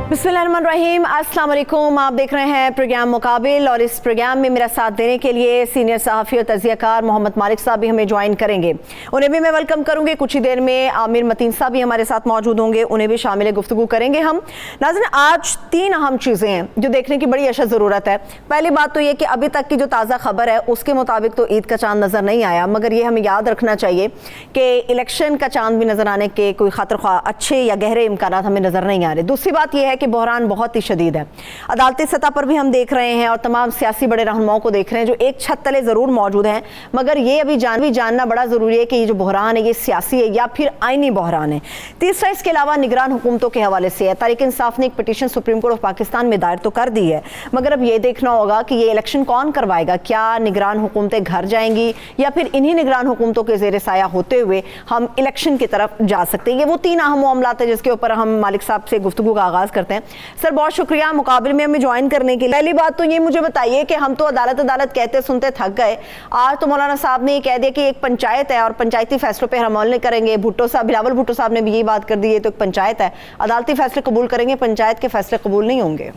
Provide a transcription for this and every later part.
बिस्मिल्लाहिर्रहमानिर्रहीम, अस्सलाम वालेकुम। आप देख रहे हैं प्रोग्राम मुकाबिल और इस प्रोग्राम में मेरा साथ देने के लिए सीनियर सहाफ़ी और तज़कियाकार मोहम्मद मालिक साहब भी हमें ज्वाइन करेंगे। उन्हें भी मैं वेलकम करूंगी। कुछ ही देर में आमिर मतीन साहब भी हमारे साथ मौजूद होंगे, उन्हें भी शामिल गुफ्तगू करेंगे हम। नाज़रीन, आज 3 अहम चीज़ें हैं जो देखने की बड़ी अशद ज़रूरत है। पहली बात तो ये कि अभी तक की जो ताज़ा खबर है उसके मुताबिक तो ईद का चांद नज़र नहीं आया, मगर ये हमें याद रखना चाहिए कि इलेक्शन का चांद भी नज़र आने के कोई खतर ख्वाह अच्छे या गहरे इम्कान हमें नज़र नहीं आ रहे। दूसरी बात यह है कि बहरान बहुत ही शदीद है। अदालती सतह पर भी हम देख रहे हैं और तमाम सियासी बड़े रहनुमाओं को देख रहे हैं जो एक छत तले ज़रूर मौजूद हैं, मगर ये अभी जानना बड़ा ज़रूरी है कि ये जो बहरान है ये सियासी है या फिर आइनी बहरान है। तीसरा, इसके अलावा निगरान हुकूमतों के हवाले से है। तहरीक इंसाफ ने एक petition supreme court of Pakistan में दायर तो कर दी है, मगर अब ये देखना होगा कि ये इलेक्शन कौन करवाएगा। क्या निगरान हुकूमतें घर जाएंगी या फिर इन्हीं निगरान हुकूमतों के ज़ेर साया होते हुए हम इलेक्शन की तरफ जा सकते हैं। ये वो 3 अहम मामलात है जिसके ऊपर हम मालिक साहब से गुफ्तगू का आगाज़ करते हैं। सर, बहुत शुक्रिया मुकाबले में हमें ज्वाइन करने के लिए। पहली बात तो ये मुझे बताइए कि हम तो अदालत कहते सुनते थक गए। आज तो मौलाना साहब ने ये कह दिया कि एक पंचायत है और पंचायती फैसलों पर हम अमल नहीं करेंगे। बिलावल भुट्टो साहब ने भी यही बात कर दी है, तो एक पंचायत है, अदालती फैसले कबूल करेंगे, पंचायत के फैसले कबूल नहीं होंगे।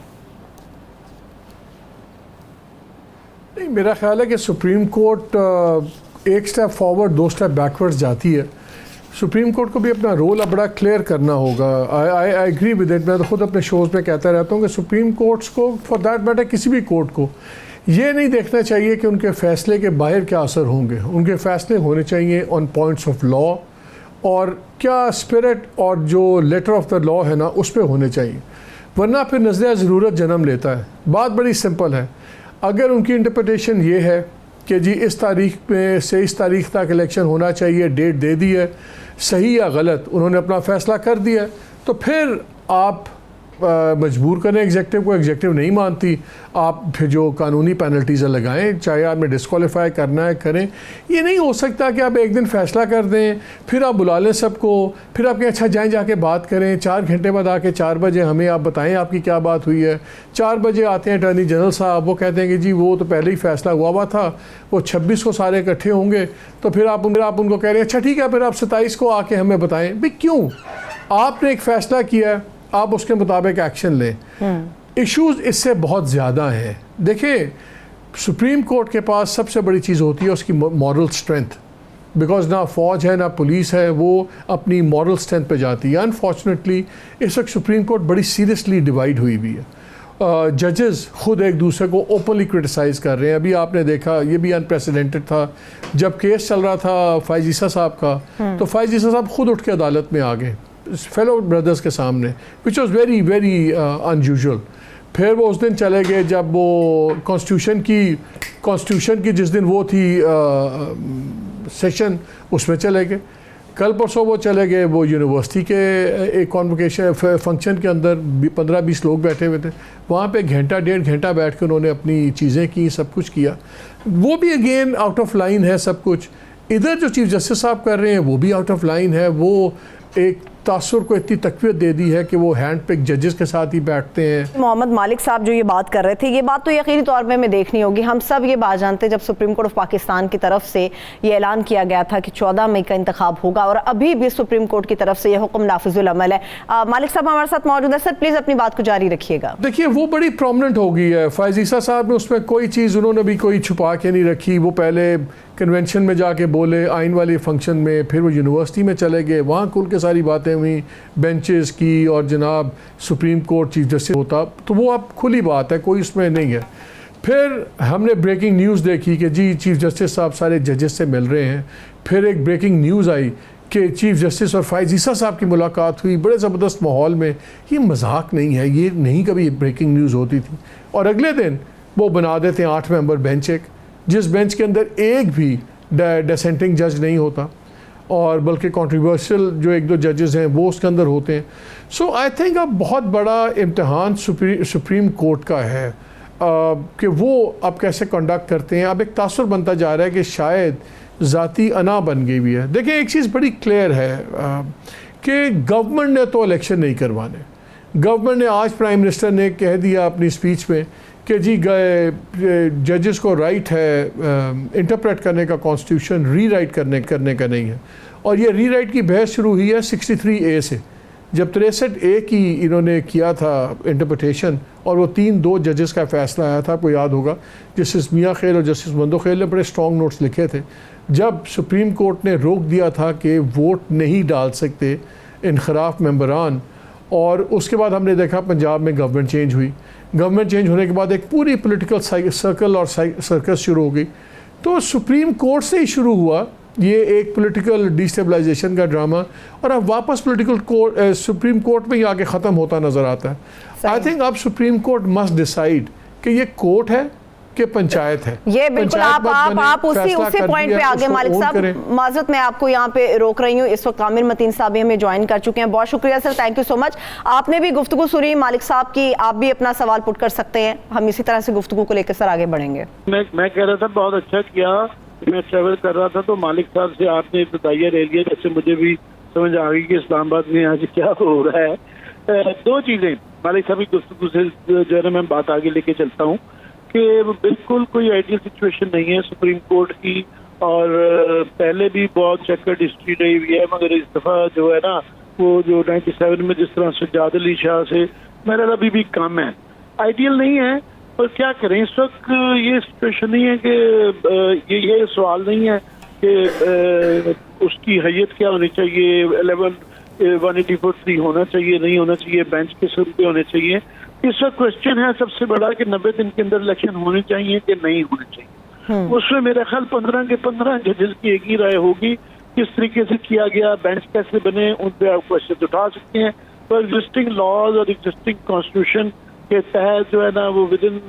नहीं, मेरा ख्याल है कि सुप्रीम कोर्ट एक स्टेप फॉरवर्ड 2 स्टेप बैकवर्ड्स जाती है। सुप्रीम कोर्ट को भी अपना रोल अब बड़ा क्लियर करना होगा। I agree with it. मैं तो खुद अपने शोज़ में कहता रहता हूँ कि सुप्रीम कोर्ट्स को, फॉर दैट मैटर किसी भी कोर्ट को, ये नहीं देखना चाहिए कि उनके फ़ैसले के बाहर क्या असर होंगे। उनके फ़ैसले होने चाहिए ऑन पॉइंट्स ऑफ लॉ, और क्या स्पिरिट और जो लेटर ऑफ द लॉ है ना उस पर होने चाहिए, वरना फिर नज़रिया ज़रूरत जन्म लेता है। बात बड़ी सिंपल है। अगर उनकी इंटरप्रिटेशन ये है कि जी इस तारीख में से इस तारीख तक इलेक्शन होना चाहिए, डेट दे दी है, सही या गलत उन्होंने अपना फ़ैसला कर दिया, तो फिर आप मजबूर करें एग्जेक्टिव को। एग्जेक्टिव नहीं मानती, आप फिर जो कानूनी पेनल्टीज़ लगाएं, चाहे आपने डिस्क्वालीफाई करना है करें। ये नहीं हो सकता कि आप एक दिन फ़ैसला कर दें, फिर आप बुला लें सबको, फिर आपके अच्छा जाएँ जाके बात करें, 4 घंटे बाद आके 4 बजे हमें आप बताएं आपकी क्या बात हुई है। 4 बजे आते हैं अटॉर्नी जनरल साहब, वो कहते हैं कि जी वो तो पहले ही फ़ैसला हुआ था, वो 26 को सारे इकट्ठे होंगे, तो फिर आप उनको कह रहे हैं अच्छा ठीक है, फिर आप 27 को आके हमें बताएं। भाई क्यों? आपने एक फ़ैसला किया है, आप उसके मुताबिक एक्शन लें। इश्यूज़ इससे बहुत ज़्यादा हैं। देखिए, सुप्रीम कोर्ट के पास सबसे बड़ी चीज़ होती है उसकी मॉरल स्ट्रेंथ, बिकॉज ना फ़ौज है ना पुलिस है, वो अपनी मॉरल स्ट्रेंथ पे जाती है। अनफॉर्चुनेटली इस वक्त सुप्रीम कोर्ट बड़ी सीरियसली डिवाइड हुई हुई है। जजेस खुद एक दूसरे को ओपनली क्रिटिसाइज़ कर रहे हैं। अभी आपने देखा, ये भी अनप्रेसिडेंटेड था, जब केस चल रहा था फैज़ ईसा साहब का, तो फैज़ ईसा साहब खुद उठ के अदालत में आ गए फेलो ब्रदर्स के सामने, which was very very unusual. फिर वो उस दिन चले गए जब वो कॉन्स्टिट्यूशन की जिस दिन वो थी सेशन, उसमें चले गए। कल परसों वो चले गए वो यूनिवर्सिटी के एक कॉन्वोकेशन फंक्शन के अंदर 15-20 लोग बैठे हुए थे, वहाँ पे 1-1.5 घंटा बैठ के उन्होंने अपनी चीज़ें की, सब कुछ किया। वो भी अगेन आउट ऑफ लाइन है सब कुछ। इधर जो चीफ जस्टिस साहब कर रहे हैं वो भी आउट ऑफ लाइन है। वो एक तासुर को इतनी तकवीत दे दी है कि वो हैंड पिक जजेस के साथ ही बैठते हैं। मोहम्मद मालिक साहब जो ये बात कर रहे थे, ये बात तो यकीनी तौर पे हमें देखनी होगी। हम सब ये बात जानते हैं, जब सुप्रीम कोर्ट ऑफ पाकिस्तान की तरफ से ये ऐलान किया गया था कि 14 मई का इंतखाब होगा, और अभी भी सुप्रीम कोर्ट की तरफ से ये हुक्म नाफिजुल अमल है। मालिक साहब हमारे साथ मौजूद है। सर, प्लीज़ अपनी बात को जारी रखिएगा। देखिए, वो बड़ी प्रोमिनेंट हो गई है। फैज़ ईसा साहब ने उसमें कोई चीज़ उन्होंने भी कोई छुपा के नहीं रखी। वो पहले कन्वेंशन में जाके बोले, आइन वाले फंक्शन में, फिर वो यूनिवर्सिटी में चले गए, वहाँ खुल के सारी बातें हुई, बेंचेस की, और जनाब सुप्रीम कोर्ट चीफ जस्टिस होता, तो वो अब खुली बात है, कोई उसमें नहीं है। फिर हमने ब्रेकिंग न्यूज़ देखी कि जी चीफ जस्टिस साहब सारे जजेस से मिल रहे हैं। फिर एक ब्रेकिंग न्यूज़ आई कि चीफ जस्टिस और फैज़ ईसा साहब की मुलाकात हुई बड़े ज़बरदस्त माहौल में। ये मजाक नहीं है, ये नहीं कभी ब्रेकिंग न्यूज़ होती थी। और अगले दिन वो बना देते हैं 8 मेंबर बेंच, एक जिस बेंच के अंदर एक भी डिसेंटिंग जज नहीं होता, और बल्कि कंट्रोवर्शियल जो 1-2 जजेस हैं वो उसके अंदर होते हैं। सो आई थिंक अब बहुत बड़ा इम्तहान सुप्रीम कोर्ट का है कि वो अब कैसे कंडक्ट करते हैं। अब एक तासुर बनता जा रहा है कि शायद ज़ाती अना बन गई हुई है। देखिए, एक चीज़ बड़ी क्लियर है कि गवर्नमेंट ने तो इलेक्शन नहीं करवाने। गवर्नमेंट ने, आज प्राइम मिनिस्टर ने कह दिया अपनी स्पीच में कि जी जजेस को राइट है इंटरप्रेट करने का, कॉन्स्टिट्यूशन रीराइट करने का नहीं है। और ये रीराइट की बहस शुरू हुई है 63A से जब 63A की इन्होंने किया था इंटरप्रटेशन और वो 3-2 जजेस का फ़ैसला आया था, आपको याद होगा, जस्टिस मियाँ खेल और जस्टिस मंदोखेल ने बड़े स्ट्रॉन्ग नोट्स लिखे थे। जब सुप्रीम कोर्ट ने रोक दिया था कि वोट नहीं डाल सकते इनखराफ मेंबरान, और उसके बाद हमने देखा पंजाब में गवर्नमेंट चेंज हुई। गवर्नमेंट चेंज होने के बाद एक पूरी पॉलिटिकल सर्कल और सर्कस शुरू हो गई। तो सुप्रीम कोर्ट से ही शुरू हुआ ये एक पॉलिटिकल डिस्टेबलाइजेशन का ड्रामा, और अब वापस पॉलिटिकल कोर्ट सुप्रीम कोर्ट में ही आके ख़त्म होता नज़र आता है। आई थिंक अब सुप्रीम कोर्ट मस्ट डिसाइड कि ये कोर्ट है कि पंचायत है। ये बिल्कुल आप उसी पॉइंट पे आगे मालिक साहब, माजरत मैं आपको यहाँ पे रोक रही हूँ। इस वक्त आमिर मतीन साहब भी हमें ज्वाइन कर चुके हैं। बहुत शुक्रिया sir, thank you so much. आपने भी गुफ्तगू सुनी मालिक साहब की, आप भी अपना सवाल पुट कर सकते हैं। हम इसी तरह से गुफ्तगू को लेकर सर आगे बढ़ेंगे। मैं कह रहा था बहुत अच्छा किया, मैं ट्रैवल कर रहा था तो मालिक साहब से आपने बताइए ले लिया, जैसे मुझे भी समझ आ गई कि इस्लामाबाद में आज क्या हो रहा है। दो चीजें मालिक साहब की गुफ्तगू से जो है ना मैं बात आगे लेके चलता हूँ कि बिल्कुल कोई आइडियल सिचुएशन नहीं है सुप्रीम कोर्ट की, और पहले भी बहुत चेकर्ड हिस्ट्री रही हुई है, मगर इस दफा जो है ना वो जो 97 में जिस तरह सज्जाद अली शाह से मेरा अभी भी कम है, आइडियल नहीं है। और क्या करें, इस वक्त ये सिचुएशन नहीं है कि ये सवाल नहीं है कि उसकी हैयत क्या होनी चाहिए, 11-184 होना चाहिए नहीं होना चाहिए, बेंच के सिर पे होने चाहिए। इस वक्त क्वेश्चन है सबसे बड़ा कि 90 दिन के अंदर इलेक्शन होने चाहिए कि नहीं होने चाहिए। उसमें मेरा ख्याल 15 के 15 जजेस की एक ही राय होगी, किस तरीके से किया गया, बेंच कैसे बने, उन पर आप क्वेश्चन उठा सकते हैं। तो एग्जिस्टिंग लॉज और एग्जिस्टिंग कॉन्स्टिट्यूशन के तहत जो है ना वो विद इन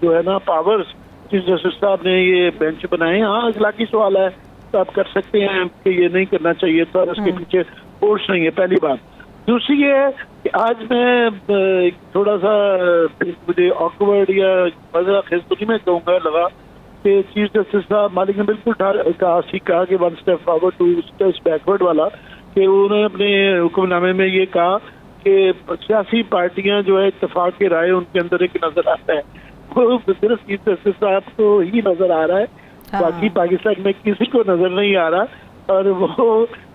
जो है ना पावर्स चीफ जस्टिस साहब ने ये बेंच बनाए। हाँ, इखलाकी सवाल है तो आप कर सकते हैं कि ये नहीं करना चाहिए था, उसके पीछे फोर्स नहीं है, पहली बात। दूसरी ये है कि आज मैं थोड़ा सा मुझे ऑकवर्ड या मज़ा खेज तो नहीं मैं कहूँगा लगा कि चीफ जस्टिस साहब मालिक ने बिल्कुल कहा कि 1 स्टेप फॉरवर्ड 2 स्टेप्स बैकवर्ड वाला, कि उन्होंने अपने हुक्मनामे में ये कहा कि सियासी पार्टियां जो है इत्तेफाक की राय उनके अंदर एक नजर आता है, वो सिर्फ चीफ जस्टिस साहब को ही नजर आ रहा है, बाकी पाकिस्तान में किसी को नजर नहीं आ रहा। और वो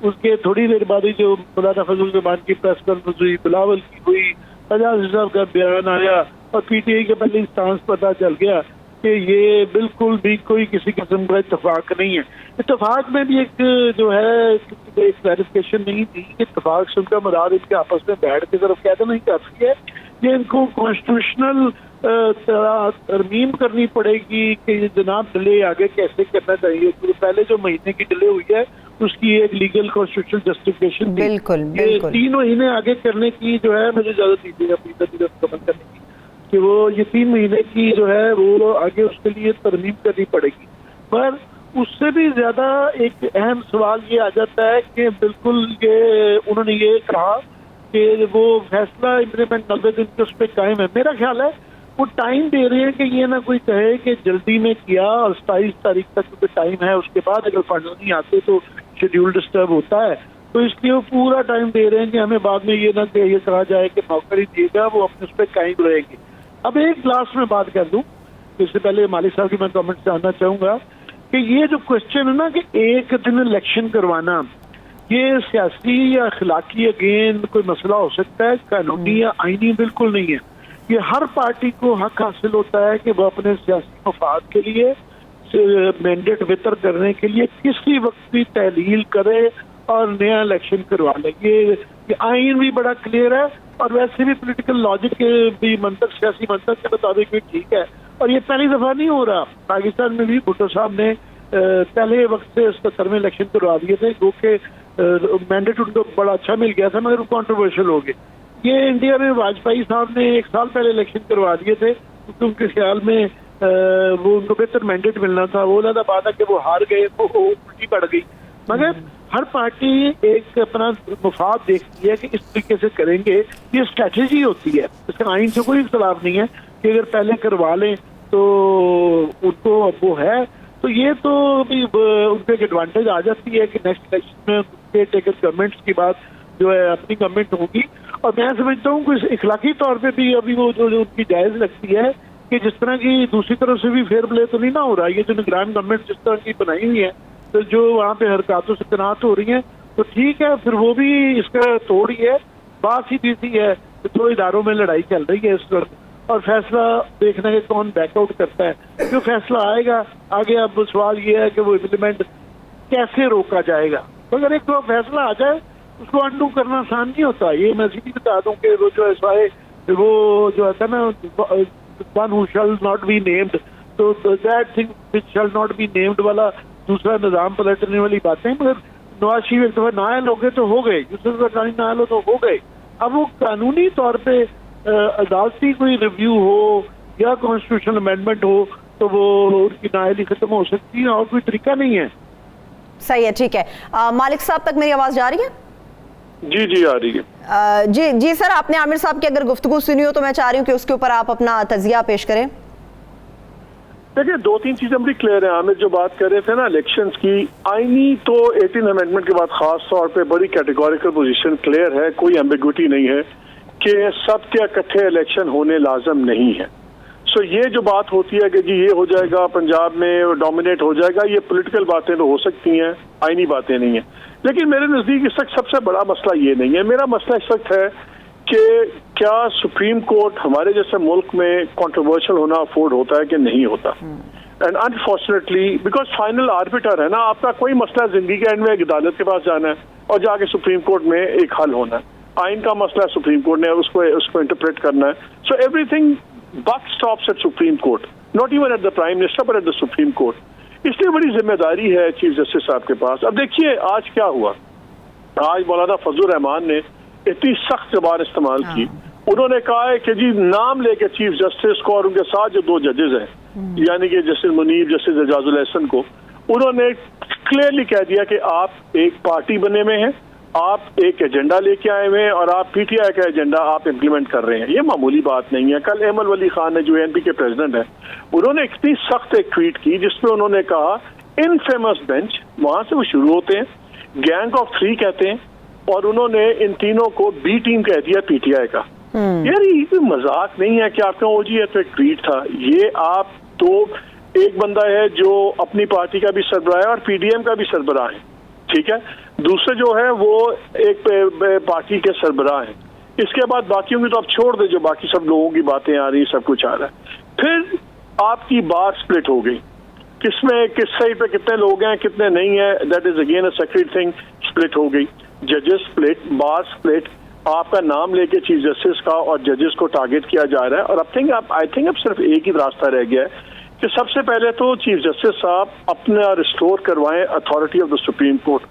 उसके थोड़ी देर बाद ही जो मौलाना फजल रहमान की प्रेस कॉन्फ्रेंस हुई, बिलावल की हुई, फजाज साहब का बयान आया और पीटीआई के पहले स्टांस पता चल गया कि ये बिल्कुल भी कोई किसी किस्म का इत्तेफाक नहीं है। इत्तेफाक में भी एक जो है एक क्लैरिफिकेशन नहीं थी कि इत्तेफाक से उनका मुराद इनके आपस में बैठ के तरफ कहते नहीं करती है, ये इनको कॉन्स्टिट्यूशनल तरमीम करनी पड़ेगी कि जनाब डिले आगे कैसे करना चाहिए। तो पहले जो महीने की डिले हुई है उसकी एक लीगल कॉन्स्टिट्यूशनल जस्टिफिकेशन बिल्कुल बिल्कुल 3 महीने आगे करने की जो है मुझे ज्यादा दीजिएगा अपनी कमेंट करने की कि वो ये 3 महीने की जो है वो आगे उसके लिए तरमीम करनी पड़ेगी। पर उससे भी ज्यादा एक अहम सवाल ये आ जाता है कि बिल्कुल ये उन्होंने ये कहा कि वो फैसला इम्प्लीमेंट 90 दिन के उस पर कायम है। मेरा ख्याल है वो टाइम दे रहे हैं कि ये ना कोई कहे कि जल्दी में किया और 27 तारीख तक तो टाइम है, उसके बाद अगर फंड नहीं आते तो शेड्यूल डिस्टर्ब होता है, तो इसलिए वो पूरा टाइम दे रहे हैं कि हमें बाद में ये ना कि ये कहा जाए कि मौका नहीं दिएगा, वो अपने उस पर कायम रहेंगे। अब एक लास्ट में बात कर दूं, इससे पहले मालिक साहब की मैं कमेंट जानना चाहूंगा कि ये जो क्वेश्चन है ना कि एक दिन इलेक्शन करवाना, ये सियासी या अखलाकी अगेन कोई मसला हो सकता है, कानूनी या आईनी बिल्कुल नहीं है। ये हर पार्टी को हक हासिल होता है कि वो अपने सियासी मफाद के लिए मैंडेट वितर करने के लिए किसी वक्त भी तहलील करे और नया इलेक्शन करवा ले। ये आइन भी बड़ा क्लियर है और वैसे भी पॉलिटिकल लॉजिक के भी मंतक, सियासी मंतक के मुताबिक भी ठीक है। और ये पहली दफा नहीं हो रहा, पाकिस्तान में भी भुट्टो साहब ने पहले वक्त से 77 में इलेक्शन करवा दिए थे, जो कि मैंडेट उनको बड़ा अच्छा मिल गया था मगर वो कॉन्ट्रोवर्शियल हो गए। ये इंडिया में वाजपेयी साहब ने 1 साल पहले इलेक्शन करवा दिए थे क्योंकि उनके ख्याल में वो उनको बेहतर मैंडेट मिलना था, वो ज्यादा बात है कि वो हार गए, वो उल्टी पड़ गई। मगर हर पार्टी एक अपना मुफाद देखती है कि इस तरीके से करेंगे, ये स्ट्रेटेजी होती है, इसका आइन से कोई इख्तलाफ नहीं है कि अगर पहले करवा लें तो उनको वो है, तो ये तो भी उनके एक एडवांटेज आ जाती है कि नेक्स्ट इलेक्शन में स्टेट टेकर गवर्नमेंट्स की बात जो है अपनी गवर्नमेंट होगी। और मैं समझता हूँ कि इखलाकी तौर पे भी अभी वो जो उनकी जायज लगती है कि जिस तरह की दूसरी तरफ से भी फेयर प्ले तो नहीं ना हो रहा, ये जो निगरान गवर्नमेंट जिस तरह की बनाई हुई है तो जो वहाँ पे हरकतों से तैनात हो रही हैं तो ठीक है, फिर वो भी इसका तोड़ ही है। बात सीधी सी है कि दो इदारों में लड़ाई चल रही है इस वक्त, और फैसला देखना है कौन बैकआउट करता है। जो फैसला आएगा आगे, अब सवाल ये है कि वो इम्प्लीमेंट कैसे रोका जाएगा। तो अगर एक तो फैसला आ जाए उसको अंडू करना आसान नहीं होता। ये मैं सीधी बता दूं कि वो जो एसवाई वो जो है ना, one who shall not be named, तो that thing which shall not be named वाला दूसरा निजाम पलटने वाली बातें। मगर नवाज शरीफ एक दफा नायल हो गए तो हो गए, यूसुफ गरदानी नायल हो तो हो गए। अब वो कानूनी तौर पे अदालती कोई रिव्यू हो या कॉन्स्टिट्यूशनल अमेंडमेंट हो तो वो उनकी नायली खत्म हो सकती है, और कोई तरीका नहीं है। सही है, ठीक है। मालिक साहब तक मेरी आवाज जा रही है? जी जी आ रही है। जी सर, आपने आमिर साहब की अगर गुफ्तगू सुनी हो तो मैं चाह रही हूँ कि उसके ऊपर आप अपना तजिया पेश करें। देखिए, दो तीन चीजें बड़ी क्लियर है। आमिर जो बात कर रहे थे ना इलेक्शंस की, आईनी तो 18 अमेंडमेंट के बाद खास तौर पे बड़ी कैटेगोरिकल पोजीशन क्लियर है, कोई एम्बिग्विटी नहीं है कि सबके इकट्ठे इलेक्शन होने लाजम नहीं है। सो ये जो बात होती है कि जी ये हो जाएगा पंजाब में डोमिनेट हो जाएगा, ये पॉलिटिकल बातें तो हो सकती हैं, आईनी बातें नहीं है। लेकिन मेरे नजदीक इस वक्त सबसे बड़ा मसला ये नहीं है। मेरा मसला इस वक्त है कि क्या सुप्रीम कोर्ट हमारे जैसे मुल्क में कंट्रोवर्शियल होना अफोर्ड होता है कि नहीं होता। And unfortunately because final arbiter है ना, आपका कोई मसला जिंदगी के एंड में एक अदालत के पास जाना है और जाके सुप्रीम कोर्ट में एक हल होना है। आइन का मसला है, सुप्रीम कोर्ट ने उसको इंटरप्रेट करना है। So everything buck stops at supreme court, not even at the prime minister but at the supreme court. इसलिए बड़ी जिम्मेदारी है चीफ जस्टिस साहब के पास। अब देखिए आज क्या हुआ, आज मौलाना फजल रहमान ने इतनी सख्त जबान इस्तेमाल की। उन्होंने कहा है कि जी नाम लेके चीफ जस्टिस को और उनके साथ जो दो जजेस हैं यानी कि जस्टिस मुनीर, जस्टिस एजाजुल एहसन को, उन्होंने क्लियरली कह दिया कि आप एक पार्टी बने हुए हैं, आप एक एजेंडा लेके आए हुए हैं और आप पीटीआई का एजेंडा आप इम्प्लीमेंट कर रहे हैं। ये मामूली बात नहीं है। कल अहमद वली खान ने जो एनपी के प्रेसिडेंट है, उन्होंने इतनी सख्त एक ट्वीट की जिसमें उन्होंने कहा इनफेमस बेंच, वहां से वो शुरू होते हैं, गैंग ऑफ 3 कहते हैं, और उन्होंने इन तीनों को बी टीम कह दिया पीटीआई का। यार ये मजाक नहीं है कि आपका ओजी है तो एक ट्वीट था। ये आप तो एक बंदा है जो अपनी पार्टी का भी सरबराह है और पीडीएम का भी सरबराह है, ठीक है। दूसरे जो है वो एक पार्टी के सरबराह हैं। इसके बाद बाकियों की तो आप छोड़ दे, जो बाकी सब लोगों की बातें आ रही, सब कुछ आ रहा है। फिर आपकी बार स्प्लिट हो गई, किसमें किस साइड पे कितने लोग हैं कितने नहीं है, that is again a secret thing. Split हो गई, जजेस स्प्लिट, बार स्प्लिट, आपका नाम लेके चीफ जस्टिस का और जजेस को टारगेट किया जा रहा है। और आई थिंक अब सिर्फ एक ही रास्ता रह गया है कि सबसे पहले तो चीफ जस्टिस साहब अपना रिस्टोर करवाएं authority of the supreme court,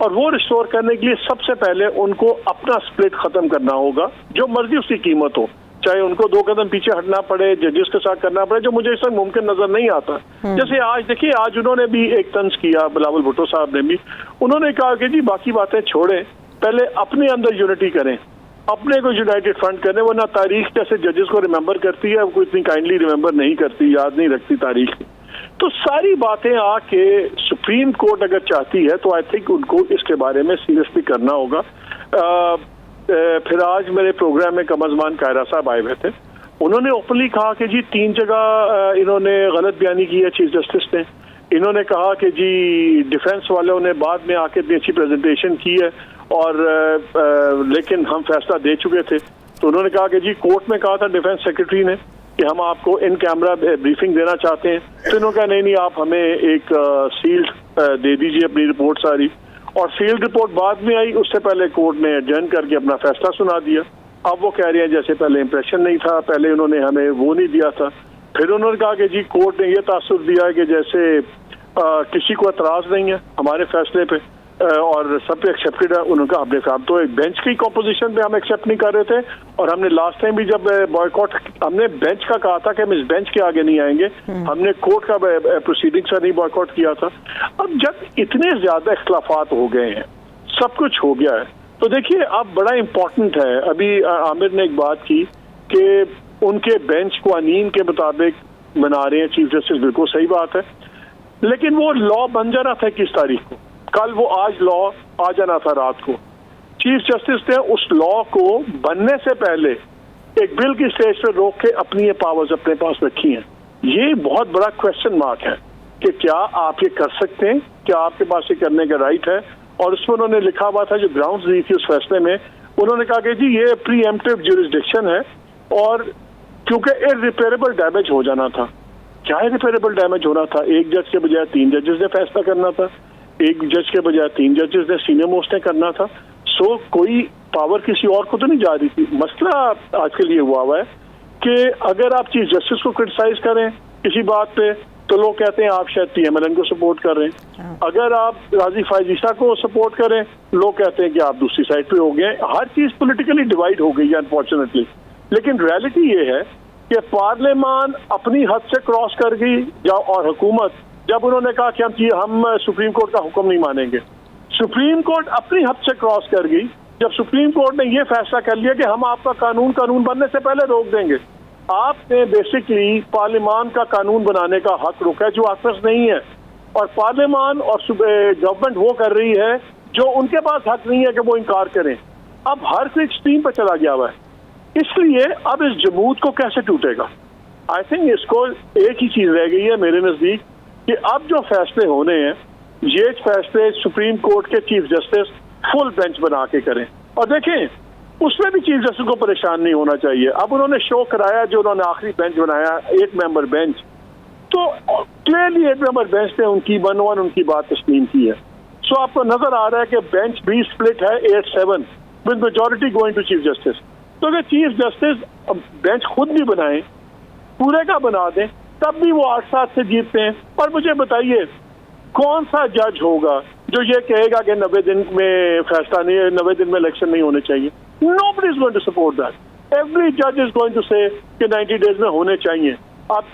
और वो रिस्टोर करने के लिए सबसे पहले उनको अपना स्प्लिट खत्म करना होगा, जो मर्जी उसकी कीमत हो, चाहे उनको 2 कदम पीछे हटना पड़े, जजेस के साथ करना पड़े, जो मुझे इस वक्त मुमकिन नजर नहीं आता। जैसे आज देखिए, आज उन्होंने भी एक तंज किया, बिलावल भुट्टो साहब ने भी, उन्होंने कहा कि जी बाकी बातें छोड़ें, पहले अपने अंदर यूनिटी करें, अपने को यूनाइटेड फ्रंट करें, वरना तारीख जैसे जजेस को रिमेंबर करती है, वो इतनी काइंडली रिमेंबर नहीं करती, याद नहीं रखती तारीख। तो सारी बातें आके सुप्रीम कोर्ट अगर चाहती है तो आई थिंक उनको इसके बारे में सीरियसली करना होगा। फिर आज मेरे प्रोग्राम में कमजमान कायरा साहब आए हुए थे, उन्होंने ओपनली कहा कि जी 3 जगह इन्होंने गलत बयानी की है चीफ जस्टिस ने। इन्होंने कहा कि जी डिफेंस वालों ने बाद में आके इतनी अच्छी प्रेजेंटेशन की है और लेकिन हम फैसला दे चुके थे। तो उन्होंने कहा कि जी कोर्ट में कहा था डिफेंस सेक्रेटरी ने कि हम आपको इन कैमरा ब्रीफिंग देना चाहते हैं, तो इन्होंने कहा नहीं आप हमें एक सील्ड दे दीजिए अपनी रिपोर्ट सारी, और सील्ड रिपोर्ट बाद में आई, उससे पहले कोर्ट ने एडजर्न करके अपना फैसला सुना दिया। अब वो कह रहे हैं जैसे पहले इंप्रेशन नहीं था, पहले उन्होंने हमें वो नहीं दिया था। फिर उन्होंने कहा कि जी कोर्ट ने ये तासुर दिया है कि जैसे किसी को एतराज नहीं है हमारे फैसले पे और सब पे एक्सेप्टेड है। उन्होंने कहा अपने साहब तो एक बेंच की कॉम्पोजिशन पे हम एक्सेप्ट नहीं कर रहे थे, और हमने लास्ट टाइम भी जब बॉयकॉट, हमने बेंच का कहा था कि हम इस बेंच के आगे नहीं आएंगे, हमने कोर्ट का प्रोसीडिंग से नहीं बॉयकॉट किया था। अब जब इतने ज्यादा इख्तलाफात हो गए हैं, सब कुछ हो गया है, तो देखिए अब बड़ा इम्पोर्टेंट है। अभी आमिर ने एक बात की कि उनके बेंच कवानीन के मुताबिक बना रहे हैं चीफ जस्टिस, बिल्कुल सही बात है, लेकिन वो लॉ बन जाना था 21 तारीख को, कल वो आज लॉ आ जाना था रात को। चीफ जस्टिस ने उस लॉ को बनने से पहले एक बिल की स्टेज पर रोक के अपनी ये पावर्स अपने पास रखी हैं। ये बहुत बड़ा क्वेश्चन मार्क है कि क्या आप ये कर सकते हैं, क्या आपके पास ये करने का राइट है, और उसमें उन्होंने लिखा हुआ था, जो ग्राउंड्स दी थी उस फैसले में, उन्होंने कहा कि जी ये प्रीएम्प्टिव ज्यूरिसडिक्शन है और क्योंकि इररिपेयरेबल डैमेज हो जाना था। क्या इररिपेयरेबल डैमेज होना था? एक जज के बजाय 3 जजेस ने फैसला करना था, एक जज के बजाय 3 जजेस ने सीनियर मोस्ट ने करना था। सो कोई पावर किसी और को तो नहीं जा रही थी। मसला आजकल ये हुआ है कि अगर आप चीफ जस्टिस को क्रिटिसाइज करें किसी बात पे तो लोग कहते हैं आप शायद PMLN को सपोर्ट कर रहे हैं, अगर आप गाजी फायज ईसा को सपोर्ट करें लोग कहते हैं कि आप दूसरी साइड पे हो गए। हर चीज पॉलिटिकली डिवाइड हो गई है अनफॉर्चुनेटली। लेकिन रियलिटी ये है कि पार्लियामान अपनी हद से क्रॉस कर गई और हुकूमत, जब उन्होंने कहा कि हम सुप्रीम कोर्ट का हुक्म नहीं मानेंगे, सुप्रीम कोर्ट अपनी हद से क्रॉस कर गई जब सुप्रीम कोर्ट ने यह फैसला कर लिया कि हम आपका कानून बनने से पहले रोक देंगे। आपने बेसिकली पार्लियामान का कानून बनाने का हक रोका है जो आपके पास नहीं है, और पार्लियामान और गवर्नमेंट वो कर रही है जो उनके पास हक नहीं है कि वो इनकार करें। अब हर कोई एक्सट्रीम पर चला गया हुआ है, इसलिए अब इस जमूत को कैसे टूटेगा? आई थिंक इसको एक ही चीज रह गई है मेरे नजदीक कि अब जो फैसले होने हैं ये फैसले सुप्रीम कोर्ट के चीफ जस्टिस फुल बेंच बना के करें। और देखें उसमें भी चीफ जस्टिस को परेशान नहीं होना चाहिए। अब उन्होंने शो कराया जो उन्होंने आखिरी बेंच बनाया 8 मेंबर बेंच, तो क्लियरली 8 मेंबर बेंच ने उनकी 1-1 उनकी बात तस्लीम की है। सो आपको नजर आ रहा है कि बेंच भी स्प्लिट है 8-7 with majority going to chief justice. तो अगर चीफ जस्टिस बेंच खुद भी बनाए, पूरे का बना दें, तब भी वो 8-7 से जीतते हैं। और मुझे बताइए कौन सा जज होगा जो ये कहेगा कि 90 दिन में फैसला नहीं है, 90 दिन में इलेक्शन नहीं होने चाहिए? Nobody is going to support that. Every judge is going to say कि 90 डेज में होने चाहिए। अब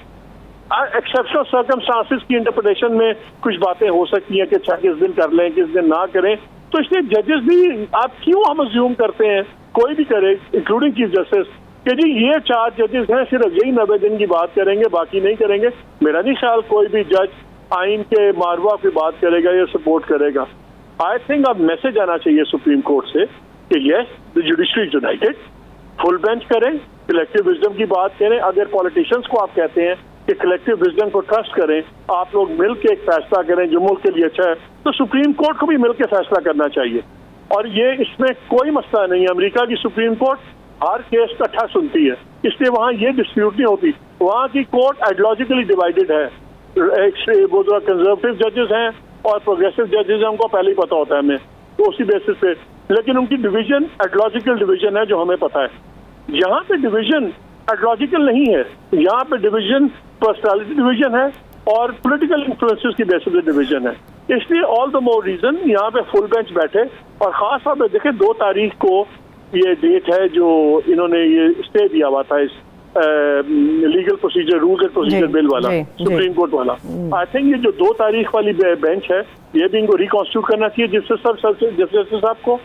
एक्सेप्शनल सर्कमस्टांसेस की इंटरप्रिटेशन में कुछ बातें हो सकती हैं कि अच्छा किस दिन कर लें किस दिन ना करें, तो इसलिए जजेस भी आप क्यों हम अज्यूम करते हैं कोई भी करे इंक्लूडिंग चीफ जस्टिस कि जी ये 4 जजेस हैं सिर्फ यही 90 दिन की बात करेंगे बाकी नहीं करेंगे। मेरा नहीं ख्याल कोई भी जज आइन के मारवा की बात करेगा या सपोर्ट करेगा। आई थिंक अब मैसेज आना चाहिए सुप्रीम कोर्ट से कि yes the judiciary is United, full bench करें, कलेक्टिव विजडम की बात करें। अगर पॉलिटिशियंस को आप कहते हैं कि कलेक्टिव विजडम को ट्रस्ट करें, आप लोग मिल के एक फैसला करें जो मुल्क के लिए अच्छा है, तो सुप्रीम कोर्ट को भी मिल के फैसला करना चाहिए। और ये इसमें कोई मसला नहीं है। अमेरिका की सुप्रीम कोर्ट हर केस इकट्ठा सुनती है, इसलिए वहाँ ये डिस्प्यूट नहीं होती। वहाँ की कोर्ट आइडियोलॉजिकली डिवाइडेड है, वो जो कंजर्वेटिव जजेस हैं और प्रोग्रेसिव जजेस हैं उनको पहले ही पता होता है हमें, तो उसी बेसिस पे। लेकिन उनकी डिवीजन आइडियोलॉजिकल डिवीजन है जो हमें पता है। यहाँ पे डिवीजन आइडियोलॉजिकल नहीं है, यहाँ पे डिवीजन पर्सनालिटी डिवीजन है और पॉलिटिकल इन्फ्लुएंसेस की बेसिस पे डिवीजन है। इसलिए ऑल द मोर रीजन यहाँ पे फुल बेंच बैठे। और खास तौर पे देखें 2 तारीख को ये डेट है जो इन्होंने ये स्टे दिया हुआ था इस legal procedure rule and procedure bill वाला सुप्रीम कोर्ट वाला। आई थिंक ये जो 2 तारीख वाली बेंच है ये भी इनको रिकॉन्स्टिट्यूट करना चाहिए जिससे सब जस्टिस साहब को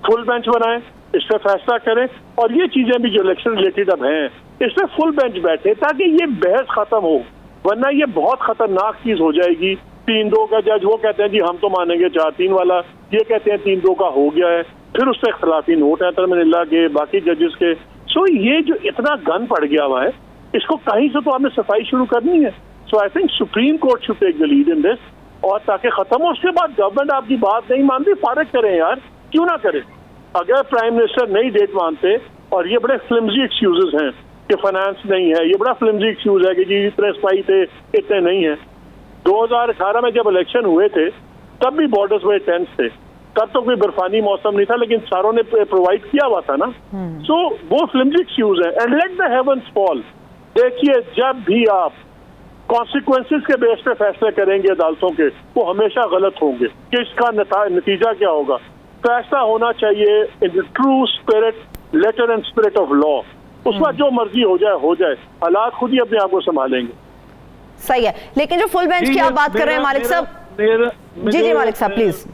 फुल बेंच बनाए, इस पर फैसला करें। और ये चीजें भी जो इलेक्शन रिलेटेड अब हैं इस पर फुल बेंच बैठे ताकि ये बहस खत्म हो, वरना ये बहुत खतरनाक चीज हो जाएगी। 3-2 का जज वो कहते हैं जी हम तो मानेंगे 4-3 वाला, ये कहते हैं 3-2 का हो गया है, फिर उससे इख्तलाफी नोट है तरमिल्ला के बाकी जजेस के। सो ये जो इतना गन पड़ गया हुआ है इसको कहीं से तो हमें सफाई शुरू करनी है। So I think Supreme Court should take the lead in this, और ताकि खत्म हो। उसके बाद गवर्नमेंट आपकी बात नहीं मानती, फारिग करें यार, क्यों ना करें। अगर प्राइम मिनिस्टर नई डेट मानते, और ये बड़े फ्लिमजी एक्सक्यूजेस हैं कि फाइनेंस नहीं है, ये बड़ा फ्लिमजी एक्सक्यूज है कि जी इतने स्पाई थे इतने नहीं है। 2018 में जब इलेक्शन हुए थे तब भी बॉर्डर्स बड़े टेंस थे, तब तो कोई बर्फानी मौसम नहीं था लेकिन सारों ने प्रोवाइड किया हुआ था ना। सो वो फ्लिमजी एक्सक्यूज है। And let the heavens fall. देखिए जब भी आप कॉन्सिक्वेंसेस के बेस पे फैसले करेंगे अदालतों के, वो हमेशा गलत होंगे कि इसका नतीजा क्या होगा। फैसला होना चाहिए in the true spirit, letter and spirit of law. उसमें जो मर्जी हो जाए, हालात खुद ही अपने आप को संभालेंगे। सही है। लेकिन जो फुल बेंच की आप बात कर रहे हैं मालिक साहब, जी मालिक साहब प्लीज।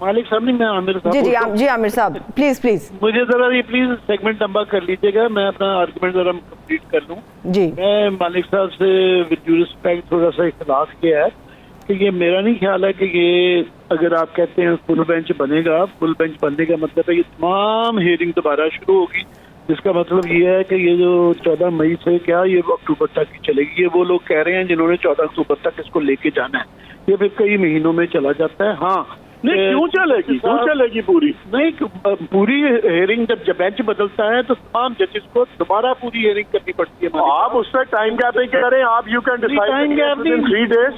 मालिक साहब नहीं, मैं आमिर साहब। जी आमिर साहब प्लीज मुझे जरा ये प्लीज सेगमेंट लंबा कर लीजिएगा, मैं अपना आर्गुमेंट जरा कंप्लीट कर लूं। जी मैं मालिक साहब से विद ड्यू रिस्पेक्ट थोड़ा सा इख्तिलाफ किया है कि ये मेरा नहीं ख्याल है कि ये अगर आप कहते हैं फुल बेंच बनेगा, फुल बेंच बनने का मतलब है ये तमाम हियरिंग दोबारा शुरू होगी, जिसका मतलब ये है कि ये जो 14 मई से क्या ये अक्टूबर तक की चलेगी। ये वो लोग कह रहे हैं जिन्होंने 14 अक्टूबर तक इसको लेके जाना है, ये फिर कई महीनों में चला जाता है। हाँ, नहीं, क्यों चलेगी पूरी? नहीं, पूरी हेयरिंग जब बेंच बदलता है तो तमाम जजेस को दोबारा पूरी हेयरिंग करनी पड़ती है। आप उस पर टाइम गैप नहीं करें, आप यू कैन डिसाइड 3 days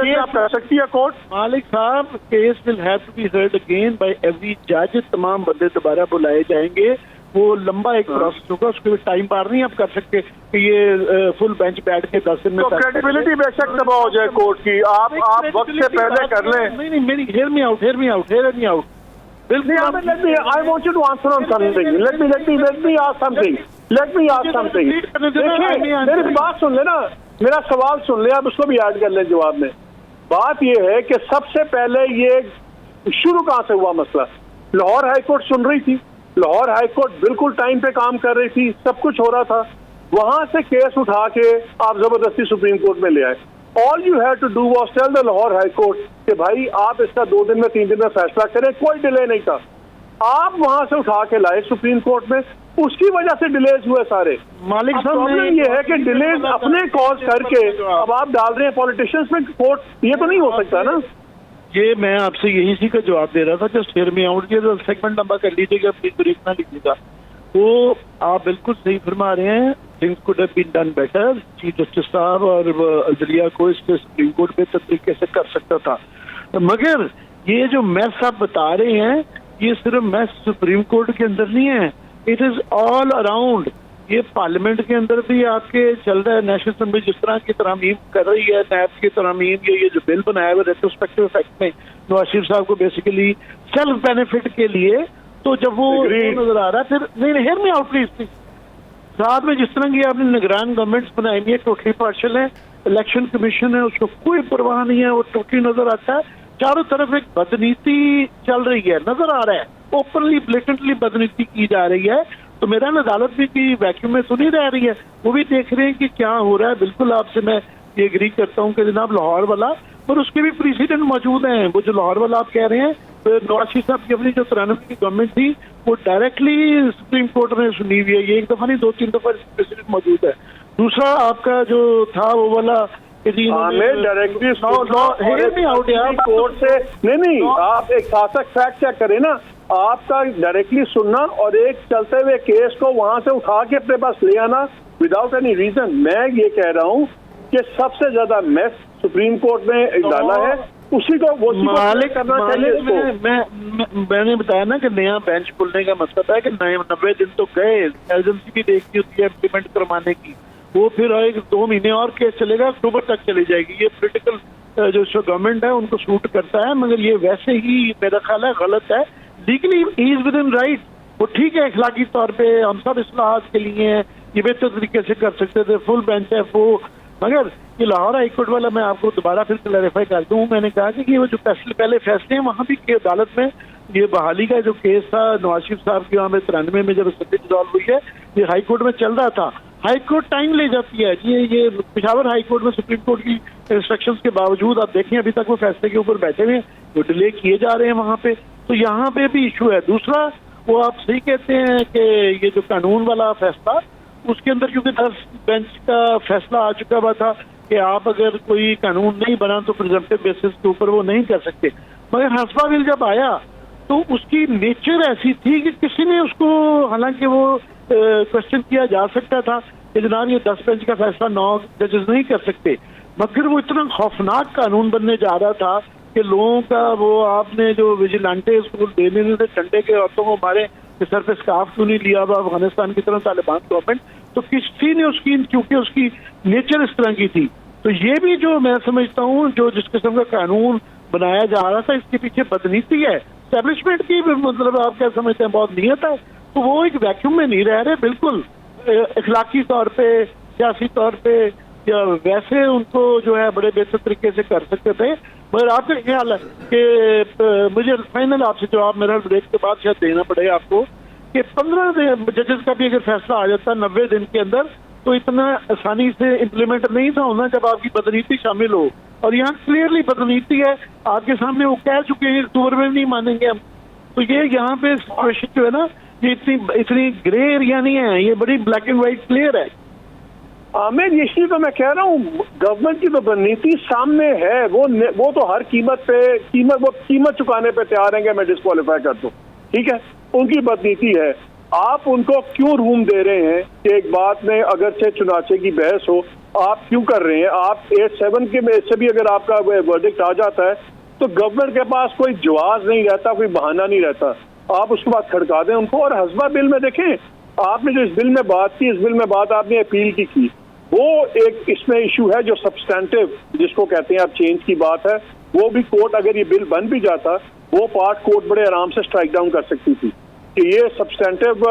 में आप कर सकती है कोर्ट। मालिक साहब, case will have to be heard again by every जज, तमाम बंदे दोबारा बुलाए जाएंगे, वो लंबा एक प्रोसेस होगा, उसके टाइम पार नहीं आप कर सकते कि ये फुल बेंच बैठ के 10 दिन में। तो क्रेडिबिलिटी बेशक तबाह हो जाए कोर्ट की, आप वक्त से पहले कर लें। नहीं, मेरी हेयर मी आउट बिल्कुल। I want you to answer on something. Let me ask something. देखिए, मेरी बात सुन लेना, मेरा सवाल सुन ले, आप उसको भी ऐड कर लें जवाब में। बात ये है कि सबसे पहले ये शुरू कहाँ से हुआ मसला? लाहौर हाई कोर्ट सुन रही थी, लाहौर हाई कोर्ट बिल्कुल टाइम पे काम कर रही थी, सब कुछ हो रहा था, वहां से केस उठा के आप जबरदस्ती सुप्रीम कोर्ट में ले आए। All you have to do was tell the Lahore high court कि भाई आप इसका 2 दिन में 3 दिन में फैसला करें, कोई डिले नहीं था। आप वहां से उठा के लाए सुप्रीम कोर्ट में, उसकी वजह से डिलेज हुए सारे। मालिक साहब, प्रॉब्लम ये है कि डिलेज अपने कॉज करके अब आप डाल रहे हैं पॉलिटिशियंस में कोर्ट, ये तो नहीं हो सकता ना। ये मैं आपसे यही सी का जवाब दे रहा था, जस्ट हेयर मी आउट। ये सेगमेंट लंबा कर लीजिएगा, अपनी ब्रीफ ना लीजिएगा। तो आप बिल्कुल सही फरमा रहे हैं, things could have been done better. Chief justice साहब और अदलिया को इसके सुप्रीम कोर्ट बेहतर तरीके से कर सकता था, मगर ये जो मैस आप बता रहे हैं, ये सिर्फ मैस सुप्रीम कोर्ट के अंदर नहीं है, इट इज ऑल अराउंड। ये पार्लियामेंट के अंदर भी आपके चल रहा है। नेशनल असेंबली जिस तरह की तरमीम कर रही है, नैब की तरमीम, ये जो बिल बनाया हुआ रेट्रोस्पेक्टिव इफेक्ट में नवाज शरीफ साहब को बेसिकली सेल्फ बेनिफिट के लिए, तो जब वो नजर आ रहा है, फिर नहीं, हेयर मी आउट प्लीज। साथ में जिस तरह की आपने निगरान गवर्नमेंट्स बनाई है, टोटली पार्शल है, इलेक्शन कमीशन है, उसको कोई परवाह नहीं है, वो टोटली नजर आता है। चारों तरफ एक बदनीति चल रही है, नजर आ रहा है, ओपनली ब्लेटेंटली बदनीति की जा रही है। तो मेरा अदालत भी की वैक्यूम में तो नहीं रह रही है, वो भी देख रहे हैं कि क्या हो रहा है। बिल्कुल आपसे मैं ये एग्री करता हूँ कि जनाब लाहौर वाला, पर उसके भी प्रेसिडेंट मौजूद हैं। वो जो लाहौर वाला आप कह रहे हैं, तो नवाज शरीफ साहब की अपनी जो 93 की गवर्नमेंट थी, वो डायरेक्टली सुप्रीम कोर्ट में सुनी हुई है। ये एक दफा नहीं, 2-3 दफा प्रेसिडेंट मौजूद है। दूसरा आपका जो था वो वाला डायरेक्टली कोर्ट से नहीं, आप एक खासा फैक्ट चेक करें ना, आपका डायरेक्टली सुनना और एक चलते हुए केस को वहां से उठा के अपने पास ले आना विदाउट एनी रीजन। मैं ये कह रहा हूँ कि सबसे ज्यादा मैस सुप्रीम कोर्ट में डाला है, उसी को वो मालिक करना चाहिए। मैंने बताया ना कि नया बेंच खुलने का मतलब है कि 90 दिन तो गए, एजेंसी भी देखती होती है इम्प्लीमेंट करवाने की, वो फिर 1-2 महीने और केस चलेगा, अक्टूबर तक चली जाएगी। ये पोलिटिकल जो गवर्नमेंट है उनको सूट करता है, मगर ये वैसे ही मेरा ख्याल है गलत है। Legally he is with in right, वो ठीक है, अखलाकी तौर पे हम सब इस्लाहात के लिए हैं, ये बेहतर तरीके से कर सकते थे, फुल बेंच है वो। मगर ये लाहौर हाई कोर्ट वाला मैं आपको दोबारा फिर क्लैरिफाई कर दूं, मैंने कहा कि वो जो पहले फैसले हैं वहाँ भी की अदालत में ये बहाली का जो केस था नवाज शरीफ साहब की, वहाँ में 93 में जब असेंबली डिसॉल्व हुई है, ये हाई कोर्ट में चल रहा था। हाई कोर्ट टाइम ले जाती है। ये पेशावर हाई कोर्ट में सुप्रीम कोर्ट की इंस्ट्रक्शंस के बावजूद आप देखें अभी तक वो फैसले के ऊपर बैठे हुए हैं, वो डिले किए जा रहे हैं वहाँ पे। तो यहाँ पे भी इशू है। दूसरा, वो आप सही कहते हैं कि ये जो कानून वाला फैसला, उसके अंदर क्योंकि 10 बेंच का फैसला आ चुका हुआ था कि आप अगर कोई कानून नहीं बना तो प्रिजम्पटिव बेसिस के ऊपर वो नहीं कर सकते। मगर हस्बा बिल जब आया तो उसकी नेचर ऐसी थी कि किसी ने उसको, हालांकि वो क्वेश्चन किया जा सकता था कि जनाब ये 10 बेंच का फैसला 9 जजेस नहीं कर सकते, मगर वो इतना खौफनाक कानून बनने जा रहा था कि लोगों का वो आपने जो विजिलेंटे उसको देने से डंडे के औरतों को मारे कि सर पे स्कार्फ क्यों नहीं लिया हुआ अफगानिस्तान की तरह तालिबान गवर्नमेंट, तो किसी ने उसकी, क्योंकि उसकी नेचर इस तरह की थी। तो ये भी जो मैं समझता हूँ जो जिस किस्म का कानून बनाया जा रहा था, इसके पीछे बदनीति है एस्टेब्लिशमेंट की, मतलब आप क्या समझते हैं, बहुत नीयत है। तो वो एक वैक्यूम में नहीं रह रहे, बिल्कुल अखलाकी तौर पे, सियासी तौर पे या वैसे उनको जो है बड़े बेहतर तरीके से कर सकते थे। मगर आपका ख्याल है कि मुझे फाइनल आपसे जवाब मेरा ब्रेक के बाद शायद देना पड़ेगा आपको कि 15 जजेस का भी अगर फैसला आ जाता 90 दिन के अंदर, तो इतना आसानी से इम्प्लीमेंट नहीं था होना जब आपकी बदनीति शामिल हो। और यहाँ क्लियरली बदनीति है, आपके सामने वो कह चुके हैं अक्टूबर में नहीं मानेंगे हम। तो ये यहाँ पे सिचुएशन जो है ना, ये इतनी ग्रे एरिया नहीं है, ये बड़ी ब्लैक एंड व्हाइट क्लियर है। आमिर इसलिए तो मैं कह रहा हूँ गवर्नमेंट की तो नीति सामने है, वो तो हर कीमत चुकाने पे तैयार हैं कि मैं डिस्क्वालीफाई कर दूं, ठीक है, उनकी बदनीति है। आप उनको क्यों रूम दे रहे हैं कि एक बात में अगर से चुनाचे की बहस हो, आप क्यों कर रहे हैं? आप 8-7 के में से भी अगर आपका वर्डिक्ट आ जाता है तो गवर्नमेंट के पास कोई जवाब नहीं रहता, कोई बहाना नहीं रहता, आप उसके बाद खड़का दें उनको। और हस्बा बिल में देखें, आपने जो इस बिल में बात की, इस बिल में बात आपने अपील की थी, वो एक इसमें इशू है जो सब्सटेंटिव जिसको कहते हैं आप चेंज की बात है, वो भी कोर्ट अगर ये बिल बन भी जाता वो पार्ट कोर्ट बड़े आराम से स्ट्राइक डाउन कर सकती थी कि ये सब्सटेंटिव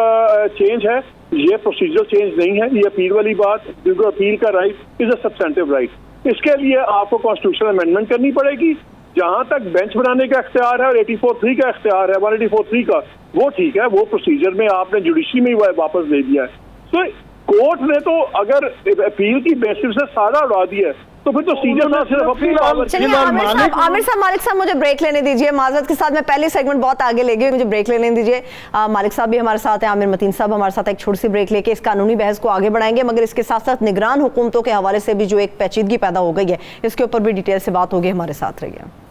चेंज है, ये प्रोसीजरल चेंज नहीं है, ये अपील वाली बात, क्योंकि अपील का right is a substantive right. इसके लिए आपको कॉन्स्टिट्यूशनल अमेंडमेंट करनी पड़ेगी। जहां तक बेंच बनाने का इख्तियार है और 84(3) का इख्तियार है, 184(3) का, वो ठीक है, वो प्रोसीजर में आपने जुडिशरी में ही वापस दे दिया है। तो कोर्ट ने तो अगर अपील की बेसिस से सारा उड़ा दिया है तो फिर तो सीजन में सिर्फ अपील। चलिए आमिर साहब मालिक साहब मुझे ब्रेक लेने दीजिए, माजरत के साथ मैं पहले सेगमेंट बहुत आगे ले गई, मुझे ब्रेक लेने दीजिए। मालिक साहब भी हमारे साथ हैं, आमिर मतीन साहब हमारे साथ, एक छोटी सी ब्रेक लेके इस कानूनी बहस को आगे बढ़ाएंगे, मगर इसके साथ साथ निगरान हुकूमतों के हवाले से भी जो एक पेचीदगी पैदा हो गई है इसके ऊपर भी डिटेल से बात होगी। हमारे साथ रहिए।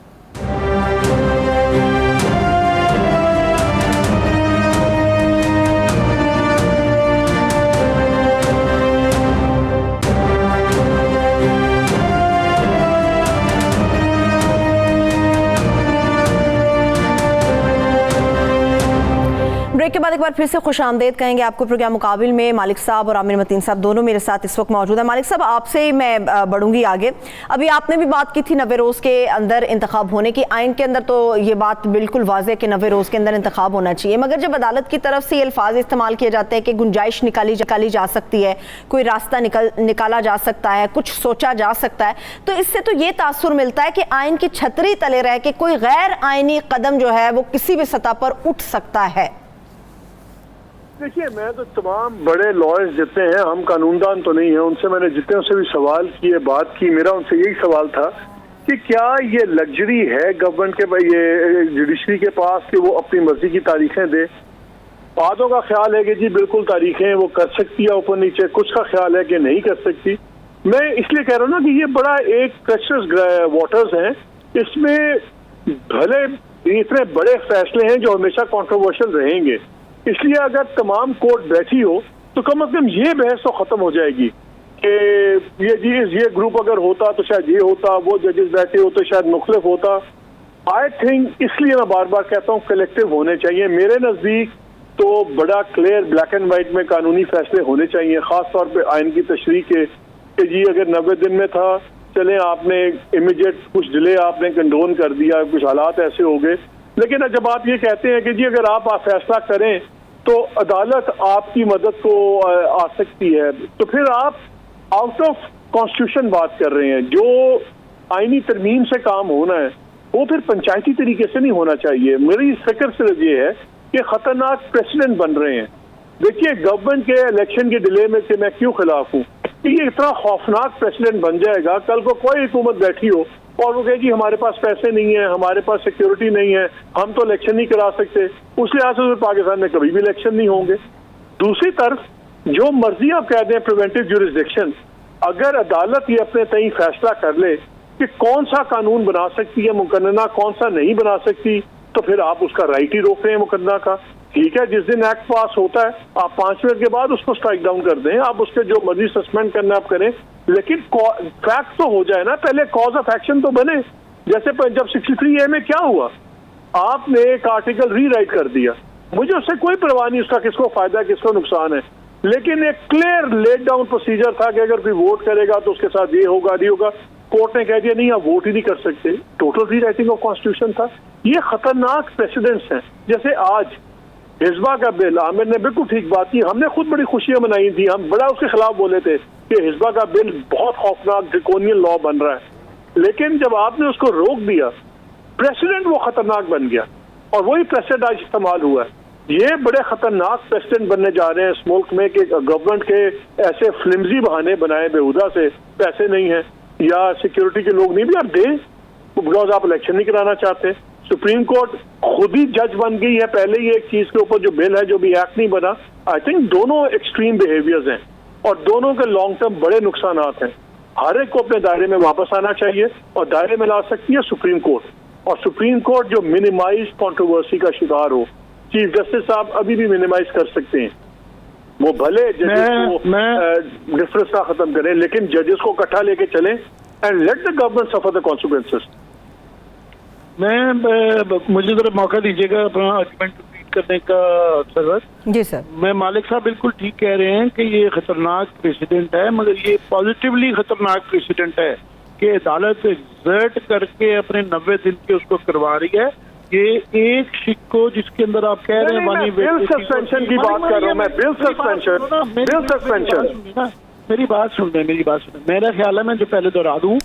ब्रेक के बाद एक बार फिर से खुश आमदेद कहेंगे आपको प्रोग्राम मुकाबिल में। मालिक साहब और आमिर मतीन साहब दोनों मेरे साथ इस वक्त मौजूद हैं। मालिक साहब आपसे ही मैं बढ़ूंगी आगे। अभी आपने भी बात की थी 90 रोज़ के अंदर इंतखाब होने की, आइन के अंदर तो ये बात बिल्कुल वाज़ेह कि 90 रोज़ के अंदर इंतखाब होना चाहिए, मगर जब अदालत की तरफ से ये अल्फाज इस्तेमाल किए जाते हैं कि गुंजाइश निकाली जा सकती है, कोई रास्ता निकाला जा सकता है, कुछ सोचा जा सकता है, तो इससे तो ये तासुर मिलता है कि आइन की छतरी तले रह के कोई गैर आइनी कदम जो है वो किसी भी सतह पर उठ सकता है। देखिए, मैं तो तमाम बड़े लॉयर्स जितने हैं, हम कानूनदान तो नहीं है, उनसे मैंने जितने से भी सवाल किए, बात की, मेरा उनसे यही सवाल था कि क्या ये लग्जरी है गवर्नमेंट के, ये जुडिशरी के पास कि वो अपनी मर्जी की तारीखें दे। बातों का ख्याल है कि जी बिल्कुल तारीखें वो कर सकती है ऊपर नीचे, कुछ का ख्याल है कि नहीं कर सकती। मैं इसलिए कह रहा हूँ ना कि ये बड़ा एक प्रेशरस वाटर्स हैं, इसमें भले इतने बड़े फैसले हैं जो हमेशा कॉन्ट्रोवर्शियल रहेंगे, इसलिए अगर तमाम कोर्ट बैठी हो तो कम से कम ये बहस तो खत्म हो जाएगी कि ये ग्रुप अगर होता तो शायद ये होता, वो जजेस बैठे हो तो शायद मुख्तलिफ होता। आई थिंक इसलिए मैं बार बार कहता हूँ कलेक्टिव होने चाहिए। मेरे नज़दीक तो बड़ा क्लियर ब्लैक एंड वाइट में कानूनी फैसले होने चाहिए, ख़ास तौर पे आइन की तशरीह के कि जी अगर 90 दिन में था, चलें आपने इमीडिएट कुछ डिले आपने कंडोन कर दिया, कुछ हालात ऐसे हो गए, लेकिन जब आप ये कहते हैं कि जी अगर आप फैसला करें तो अदालत आपकी मदद को आ सकती है, तो फिर आप आउट ऑफ कॉन्स्टिट्यूशन बात कर रहे हैं। जो आईनी तरमीम से काम होना है वो फिर पंचायती तरीके से नहीं होना चाहिए। मेरी फिक्र सिर्फ ये है कि खतरनाक प्रेसिडेंट बन रहे हैं। देखिए, गवर्नमेंट के इलेक्शन के डिले में से मैं क्यों खिलाफ हूँ कि ये इतना खौफनाक प्रेसिडेंट बन जाएगा, कल को कोई हुकूमत बैठी हो और वो कहेगी हमारे पास पैसे नहीं है, हमारे पास सिक्योरिटी नहीं है, हम तो इलेक्शन नहीं करा सकते, उस लिहाज से पाकिस्तान में कभी भी इलेक्शन नहीं होंगे। दूसरी तरफ जो मर्जी आप कह दें प्रिवेंटिव ज्यूरिसडिक्शन, अगर अदालत ये अपने तय फैसला कर ले कि कौन सा कानून बना सकती है मुकन्ना, कौन सा नहीं बना सकती, तो फिर आप उसका राइट ही रोक रहे हैं मुकन्ना का। ठीक है, जिस दिन एक्ट पास होता है आप 5 मिनट के बाद उसको स्ट्राइक डाउन कर दें, आप उसके जो मर्जी सस्पेंड करना आप करें, लेकिन फैक्ट तो हो जाए ना, पहले कॉज ऑफ एक्शन तो बने। जैसे जब 63A में क्या हुआ, आपने एक आर्टिकल रीराइट कर दिया, मुझे उससे कोई परवाह नहीं उसका किसको फायदा किसको नुकसान है, लेकिन एक क्लियर लेट डाउन प्रोसीजर था कि अगर कोई वोट करेगा तो उसके साथ ये होगा नहीं होगा। कोर्ट ने कह दिया नहीं आप वोट ही नहीं कर सकते, टोटल रीराइटिंग ऑफ कॉन्स्टिट्यूशन था। ये खतरनाक प्रेसिडेंट्स हैं। जैसे आज हिजबा का बिल, आमिर ने बिल्कुल ठीक बात की, हमने खुद बड़ी खुशियां मनाई थी, हम बड़ा उसके खिलाफ बोले थे कि हिजबा का बिल बहुत खौफनाक ड्रैकोनियन लॉ बन रहा है, लेकिन जब आपने उसको रोक दिया प्रेसिडेंट वो खतरनाक बन गया और वही प्रेसिडेंट आज इस्तेमाल हुआ है। ये बड़े खतरनाक प्रेसिडेंट बनने जा रहे हैं इस मुल्क में कि गवर्नमेंट के ऐसे फ्लिमजी बहाने बनाए बेहुदा से, पैसे नहीं है या सिक्योरिटी के लोग नहीं भी आप दें बिकॉज आप इलेक्शन नहीं कराना चाहते। सुप्रीम कोर्ट खुद ही जज बन गई है पहले ही एक चीज के ऊपर जो बिल है, जो भी एक्ट नहीं बना। आई थिंक दोनों एक्सट्रीम बिहेवियर्स हैं। और दोनों के लॉन्ग टर्म बड़े नुकसान हैं। हर एक को अपने दायरे में वापस आना चाहिए और दायरे में ला सकती है सुप्रीम कोर्ट, और सुप्रीम कोर्ट जो मिनिमाइज कंट्रोवर्सी का शिकार हो, चीफ जस्टिस साहब अभी भी मिनिमाइज कर सकते हैं। वो भले जजेस को डिफरेंस ना खत्म करें, लेकिन जजेस को इकट्ठा लेके चलें and let the government suffer the consequences. मुझे जरा मौका दीजिएगा अपना आर्गुमेंट रिपीट करने का सरवर। जी सर। मैं मालिक साहब बिल्कुल ठीक कह रहे हैं कि ये खतरनाक प्रेसिडेंट है, मगर ये पॉजिटिवली खतरनाक प्रेसिडेंट है कि अदालत एग्जर्ट करके अपने 90 दिन के उसको करवा रही है। ये एक सिक्को जिसके अंदर आप कह रहे हैं बिल सस्पेंशन की बात कर रहा हूँ मैं, बिल सस्पेंशन। मेरी बात सुन रहे, मेरा ख्याल है, मैं जो पहले दोहरा दूं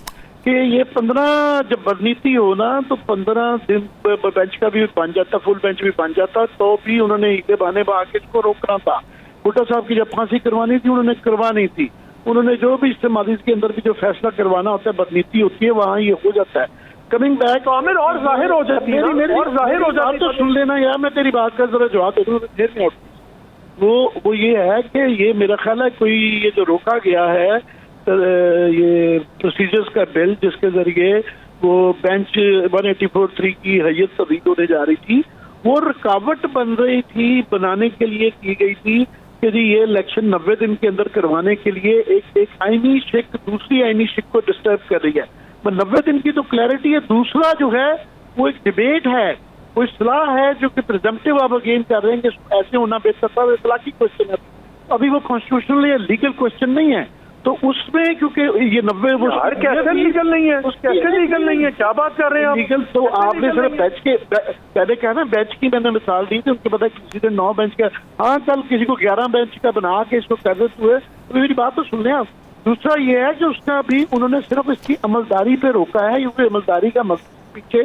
कि ये 15 जब बदनीति हो ना तो 15 दिन बेंच का भी बन जाता, फुल बेंच भी बन जाता, तो भी उन्होंने ईदे बहाने बहा के इसको रोकना था। भुट्टो साहब की जब फांसी करवानी थी उन्होंने करवानी थी। उन्होंने जो भी इस्तेमाल के अंदर भी जो फैसला करवाना होता है, बदनीति होती है, वहाँ ये हो जाता है। कमिंग बैक आमिर और जाहिर हो जाती है, और जाहिर हो जाती है। तो सुन लेना यार, मैं तेरी बात का जरा जवाब दे दूँ फिर नहीं आउट। वो ये है कि ये मेरा ख्याल है कोई ये जो रोका गया है ये प्रोसीजर्स का बिल, जिसके जरिए वो बेंच 184(3) की हैयत तब्दील होने जा रही थी, वो रुकावट बन रही थी, बनाने के लिए की गई थी कि जी ये इलेक्शन 90 दिन के अंदर करवाने के लिए एक आईनी शिक दूसरी आईनी शिक को डिस्टर्ब कर रही है। 90 दिन की तो क्लैरिटी है। दूसरा जो है वो एक डिबेट है, कोई सलाह है जो कि प्रिजम्पटिव आप अगेन कर रहे हैं कि ऐसे होना बेहतर था, वो इखलाकी क्वेश्चन है, अभी वो कॉन्स्टिट्यूशनल या लीगल क्वेश्चन नहीं है। तो उसमें क्योंकि ये 90 वो कैसे लीगल नहीं है, कैसे लीगल नहीं है, क्या बात कर रहे हैं आप? लीगल तो आपने सिर्फ बेंच के पहले कहा ना, बेंच की मैंने मिसाल दी थी, उनके पता किसी ने 9 बेंच का, हाँ कल किसी को 11 बेंच का बना के इसको कर देते हुए, तो मेरी बात तो सुन लें आप। दूसरा ये है कि उसका भी उन्होंने सिर्फ इसकी अमलदारी पे रोका है, क्योंकि अमलदारी का पीछे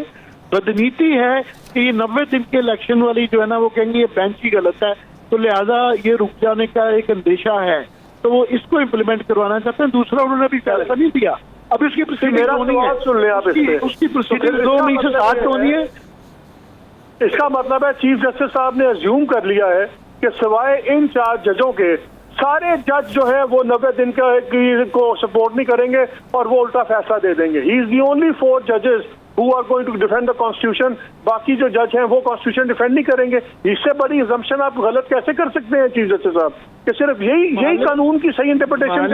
बदनीति है कि ये 90 दिन के इलेक्शन वाली जो है ना, वो कहेंगे ये बेंच ही गलत है, तो लिहाजा ये रुक जाने का एक अंदेशा है, तो वो इसको इम्प्लीमेंट करवाना चाहते हैं। दूसरा उन्होंने अभी फैसला नहीं दिया, अब उसकी प्रोसीडिंग होनी है, सुन ले आप, उसकी प्रोसीडिंग 2 मई से स्टार्ट होनी है। इसका मतलब है चीफ जस्टिस साहब ने अज्यूम कर लिया है कि सिवाय इन 4 जजों के सारे जज जो है वो 90 दिन को सपोर्ट नहीं करेंगे और वो उल्टा फैसला दे देंगे। ही इज दी ओनली 4 जजेस who are going to defend the constitution। बाकी जो जज हैं वो कॉन्स्टिट्यूशन डिफेंड नहीं करेंगे। इससे बड़ी assumption आप गलत कैसे कर सकते हैं चीफ जस्टिस साहब कि सिर्फ यही कानून की सही interpretation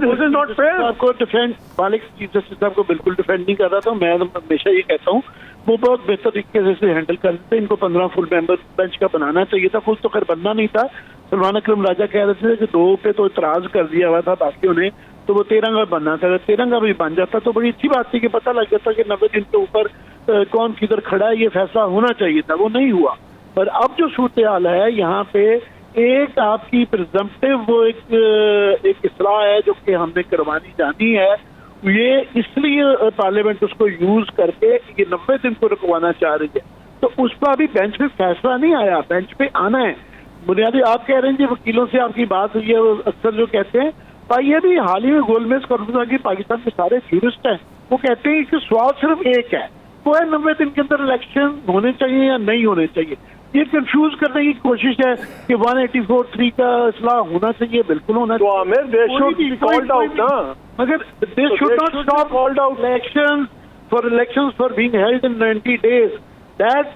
this is not fair. आपको डिफेंड मालिक चीफ जस्टिस साहब को बिल्कुल डिफेंड नहीं कर रहा था, मैं हमेशा ये कहता हूँ वो बहुत बेहतर तरीके से हैंडल करते। इनको 15 फुल मेंबर बेंच का बनाना चाहिए था, फुल तो खैर बनना नहीं था। सलमान अकरम राजा कह रहे थे कि 2 पे तो इतराज कर दिया हुआ था बाकियों ने, तो वो 13 का बनना था, 13 का भी बन जाता तो बड़ी अच्छी बात थी कि पता लग जाता कि 90 दिन के ऊपर कौन किधर खड़ा है, ये फैसला होना चाहिए था, वो नहीं हुआ। पर अब जो सूरत हाल है यहाँ पे, एक आपकी प्रिजम्पटिव वो एक इस्लाह है जो कि हमने करवानी जानी है, ये इसलिए पार्लियामेंट उसको यूज करके ये 90 दिन को रुकवाना चाह रही है। तो उस पर अभी बेंच पे फैसला नहीं आया, बेंच पे आना है। बुनियादी आप कह रहे हैं जी वकीलों से आपकी बात हुई है, वो अक्सर जो कहते हैं भाई, ये भी हाल ही में गोलमेज कॉन्फ्रेंस की पाकिस्तान के सारे जूरिस्ट हैं, वो कहते हैं कि सवाल सिर्फ एक है, वो है 90 दिन के अंदर इलेक्शन होने चाहिए या नहीं होने चाहिए। ये कंफ्यूज करने की कोशिश है कि 184(3) का इस्लाह होना चाहिए, बिल्कुल होना चाहिए। तो Aamir they should be called out ना, मगर they should not stop called out elections for being held in 90 days। That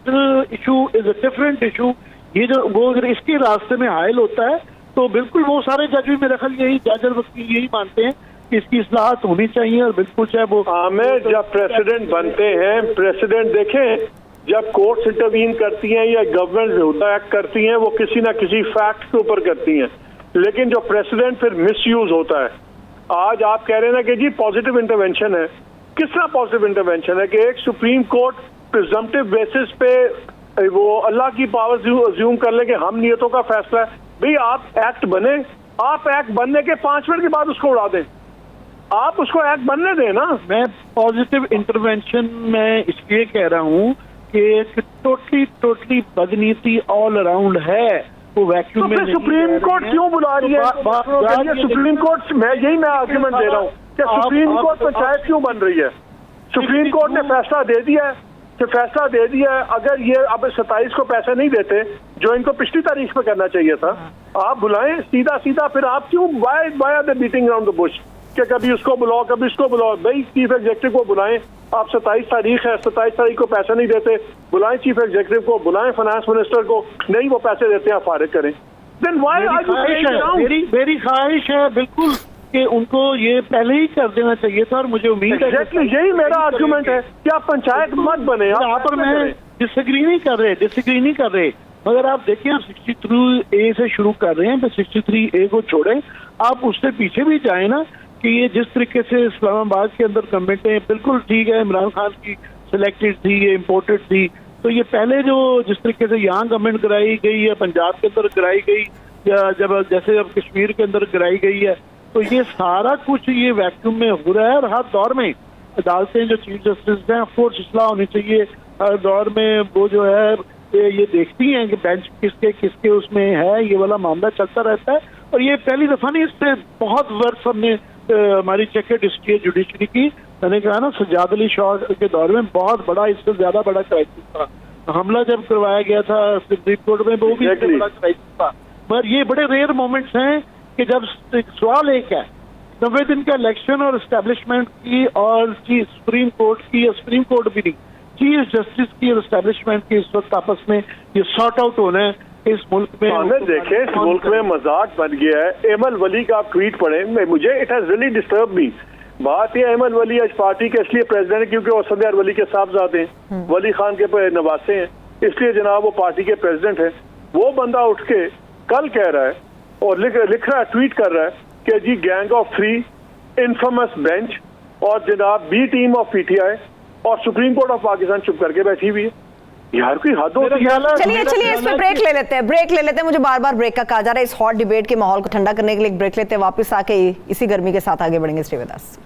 issue is a different issue. ये जो वो अगर इसके रास्ते में हायल होता है तो बिल्कुल वो सारे जज भी मेरे ख्याल यही जज और वकील यही मानते हैं कि इसकी इस्लाहत होनी चाहिए, और बिल्कुल चाहे वो आमिर जब प्रेसिडेंट बनते हैं, प्रेसिडेंट देखें जब कोर्ट्स इंटरवीन करती हैं या गवर्नमेंट होता एक्ट करती हैं, वो किसी ना किसी फैक्ट के ऊपर करती हैं, लेकिन जो प्रेसिडेंट फिर मिसयूज होता है। आज आप कह रहे हैं ना कि जी पॉजिटिव इंटरवेंशन है, किस तरह पॉजिटिव इंटरवेंशन है कि एक सुप्रीम कोर्ट प्रिजम्पटिव बेसिस पे वो अल्लाह की पावर अज्यूम कर ले कि हम नियतों का फैसला है। भाई आप एक्ट बने, आप एक्ट बनने के 5 मिनट के बाद उसको उड़ा दें, आप उसको एक्ट बनने दें ना। मैं पॉजिटिव इंटरवेंशन में इसलिए कह रहा हूँ कि एक टोटली बदनीति ऑल अराउंड है, वो वैक्यूम में। सुप्रीम कोर्ट क्यों बुला रही है? सुप्रीम कोर्ट मैं आर्गुमेंट दे रहा हूँ कि सुप्रीम कोर्ट पंचायत क्यों बन रही है? सुप्रीम कोर्ट ने फैसला दे दिया है कि अगर ये अब 27 को पैसे नहीं देते जो इनको पिछली तारीख पे करना चाहिए था। आप बुलाएं सीधा सीधा, फिर आप क्यों why are they beating around the bush कि कभी उसको बुलाओ कभी इसको बुलाओ। भाई चीफ एग्जीक्यूटिव को बुलाएं, आप 27 तारीख है, 27 तारीख को पैसे नहीं देते, बुलाएं चीफ एग्जीक्यूटिव को, बुलाएं फाइनेंस मिनिस्टर को, नहीं वो पैसे देते हैं फारिग करें। Then why are you playing around? मेरी ख्वाहिश है बिल्कुल कि उनको ये पहले ही कर देना चाहिए था, और मुझे उम्मीद है एग्जैक्टली यही मेरा आर्गुमेंट है कि आप पंचायत मत बने। यहाँ पर मैं डिसएग्री नहीं कर रहे, मगर आप देखिए आप 63A से शुरू कर रहे हैं, तो 63A को छोड़ें, आप उससे पीछे भी जाए ना कि ये जिस तरीके से इस्लामाबाद के अंदर गवर्नमेंटें, बिल्कुल ठीक है इमरान खान की सिलेक्टेड थी, ये इम्पोर्टेड थी, तो ये पहले जो जिस तरीके से यहाँ गवर्नमेंट कराई गई है, पंजाब के अंदर कराई गई, या जब जैसे अब कश्मीर के अंदर कराई गई है, तो ये सारा कुछ ये वैक्यूम में हो रहा है। और हर दौर में अदालतें जो चीफ जस्टिस हैं ऑफकोर्स इस्लाह होनी चाहिए, हर दौर में वो जो है ये देखती हैं कि बेंच किसके उसमें है, ये वाला मामला चलता रहता है। और ये पहली दफा नहीं, इस पे बहुत वर्ष हमने हमारी चेकर्ड हिस्ट्री है जुडिशरी की। मैंने कहा ना सज्जाद अली शाह के दौर में बहुत बड़ा, इससे ज्यादा बड़ा क्राइसिस था, हमला जब करवाया गया था सुप्रीम कोर्ट में, वो भी इससे बड़ा क्राइसिस था। पर ये बड़े रेयर मोमेंट्स हैं कि जब सवाल एक है 90 दिन का इलेक्शन और एस्टेब्लिशमेंट की, और सुप्रीम कोर्ट की, या सुप्रीम कोर्ट भी नहीं, चीफ जस्टिस की और एस्टेब्लिशमेंट की इस वक्त आपस में ये सॉर्ट आउट होना है इस मुल्क में। देखें इस मुल्क में मजाक बन गया है। एमल वली का आप ट्वीट पढ़ें, मुझे it has really disturb me. बात ये एमल वली आज पार्टी के इसलिए प्रेसिडेंट है क्योंकि वो सदर वली के साहबजादे हैं, वली खान के नवासे हैं, इसलिए जनाब वो पार्टी के प्रेसिडेंट हैं। वो बंदा उठ के कल कह रहा है और लिख रहा है, ट्वीट कर रहा है कि जी गैंग ऑफ 3, इनफेमस बेंच और जनाब बी टीम ऑफ पीटीआई और सुप्रीम कोर्ट ऑफ पाकिस्तान चुप करके बैठी हुई है। यार कोई हद होती है। चलिए इस पे ब्रेक ले लेते हैं। मुझे बार बार ब्रेक का कहा जा रहा है। इस हॉट डिबेट के माहौल को ठंडा करने के लिए एक ब्रेक लेते हैं, वापस आके इसी गर्मी के साथ आगे बढ़ेंगे। Stay with us.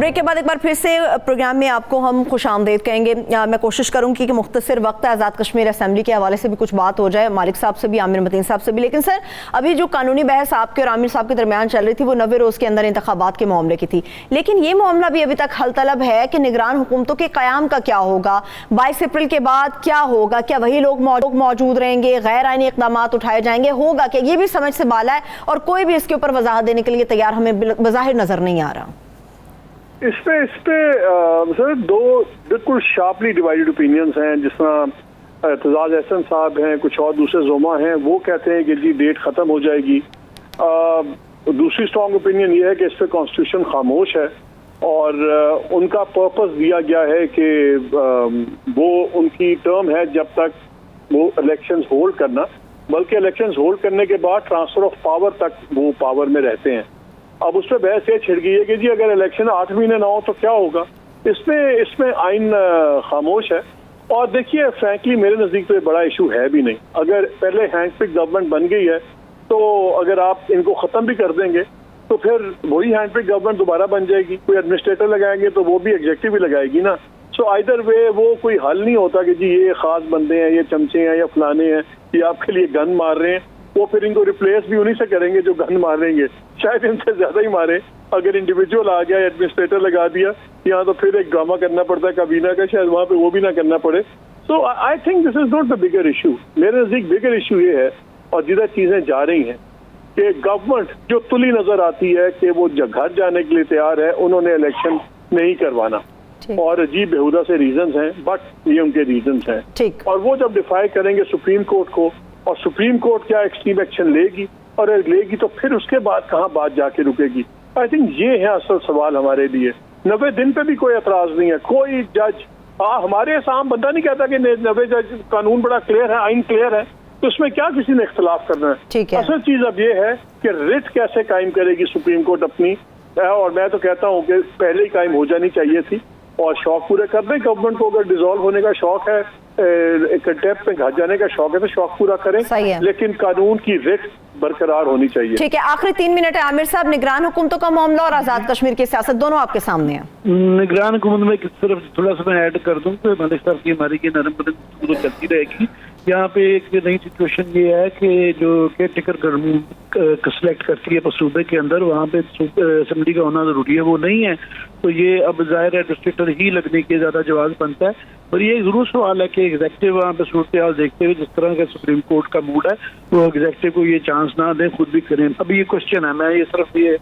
ब्रेक के बाद एक बार फिर से प्रोग्राम में आपको हम खुशामदीद कहेंगे। मैं कोशिश करूंगी कि मुख्तसर वक्त आज़ाद कश्मीर असेंबली के हवाले से भी कुछ बात हो जाए, मालिक साहब से भी, आमिर मतीन साहब से भी। लेकिन सर अभी जो कानूनी बहस आपके और आमिर साहब के दरमियान चल रही थी वो 90 रोज़ के अंदर इंतखाबात के मामले की थी, लेकिन ये मामला भी अभी तक हल तलब है कि निगरान हुकूमतों के क़याम का क्या होगा, 22 अप्रैल के बाद क्या होगा, क्या वही लोग मौजूद रहेंगे, गैर आइनी इक़दाम उठाए जाएंगे, होगा क्या, ये भी समझ से बाला है और कोई भी इसके ऊपर वजाहत देने के लिए तैयार हमें बज़ाहिर नज़र नहीं आ रहा। इस पे सर दो बिल्कुल शार्पली डिवाइडेड ओपिनियंस हैं। जिस तरह एतजाज अहसन साहब हैं, कुछ और दूसरे जोमा हैं, वो कहते हैं कि जी डेट ख़त्म हो जाएगी। दूसरी स्ट्रॉन्ग ओपिनियन ये है कि इस पे कॉन्स्टिट्यूशन खामोश है और उनका पर्पस दिया गया है कि वो उनकी टर्म है जब तक वो इलेक्शंस होल्ड करना, बल्कि इलेक्शंस होल्ड करने के बाद ट्रांसफर ऑफ पावर तक वो पावर में रहते हैं। अब उस पर बहस ये छिड़ गई है कि जी अगर इलेक्शन 8 महीने ना हो तो क्या होगा। इसमें आइन खामोश है। और देखिए फ्रैंकली मेरे नज़दीक तो ये बड़ा इशू है भी नहीं। अगर पहले हैंडपिक गवर्नमेंट बन गई है तो अगर आप इनको ख़त्म भी कर देंगे तो फिर वही हैंडपिक गवर्नमेंट दोबारा बन जाएगी। कोई एडमिनिस्ट्रेटर लगाएंगे तो वो भी एग्जीक्यूटिव भी लगाएगी ना। सो आइदर वे वो कोई हल नहीं होता कि जी ये खास बंदे हैं, ये चमचे हैं या फलाने हैं, ये आपके लिए गन मार रहे हैं। वो फिर इनको रिप्लेस भी उन्हीं से करेंगे जो गन मारेंगे, शायद इनसे ज्यादा ही मारे। अगर इंडिविजुअल आ गया, एडमिनिस्ट्रेटर लगा दिया यहाँ, तो फिर एक ड्रामा करना पड़ता है काबीना का, शायद वहाँ पे वो भी ना करना पड़े। So I think this is not the bigger issue. मेरे नजदीक बिगर इशू ये है और जिधर चीजें जा रही हैं कि गवर्नमेंट जो तुली नजर आती है कि वो घर जाने के लिए तैयार है, उन्होंने इलेक्शन नहीं करवाना और अजीब बेहुदा से रीजंस हैं, बट ये उनके रीजंस हैं। और वो जब डिफाई करेंगे सुप्रीम कोर्ट को और सुप्रीम कोर्ट क्या एक्सट्रीम एक्शन लेगी और लेगी तो फिर उसके बाद कहाँ बात जाके रुकेगी। आई थिंक ये है असल सवाल हमारे लिए। 90 दिन पे भी कोई एतराज नहीं है। कोई जज हमारे आम बंदा नहीं कहता कि 90 जज कानून बड़ा क्लियर है, आइन क्लियर है, तो उसमें क्या किसी ने इख्तलाफ करना है। असल चीज अब ये है कि रिट कैसे कायम करेगी सुप्रीम कोर्ट अपनी, और मैं तो कहता हूँ कि पहले ही कायम हो जानी चाहिए थी और शौक पूरे कर दें गवर्नमेंट को। अगर डिसॉल्व होने का शौक है कंटेम्प्ट में घर जाने का शौक है तो शौक पूरा करें, सही है। लेकिन कानून की रिट बरकरार होनी चाहिए। ठीक है, आखिरी 3 मिनट है। आमिर साहब, निगरान हुकूमतों का मामला और आजाद कश्मीर की सियासत दोनों आपके सामने है। निगरान हुकूमत में सिर्फ थोड़ा सा मैं ऐड कर दूं तो मलिक साहब की हमारी ये नरम कदम तो चलती रहेगी। यहाँ पे एक नई सिचुएशन ये है कि जो केयर टेकर गवर्नमेंट सिलेक्ट करती है सूबे के अंदर, वहाँ पे असेंबली का होना जरूरी है, वो नहीं है। तो ये अब जाहिर है एडमिनिस्ट्रेटर ही लगने के ज्यादा जवाब बनता है। पर ये जरूर सवाल है कि एग्जेक्टिव वहाँ पे सूरत हाल देखते हुए जिस तरह का सुप्रीम कोर्ट का मूड है, वो एग्जेक्टिव को ये चांस ना दें, खुद भी करें। अभी ये क्वेश्चन है, मैं ये सिर्फ ये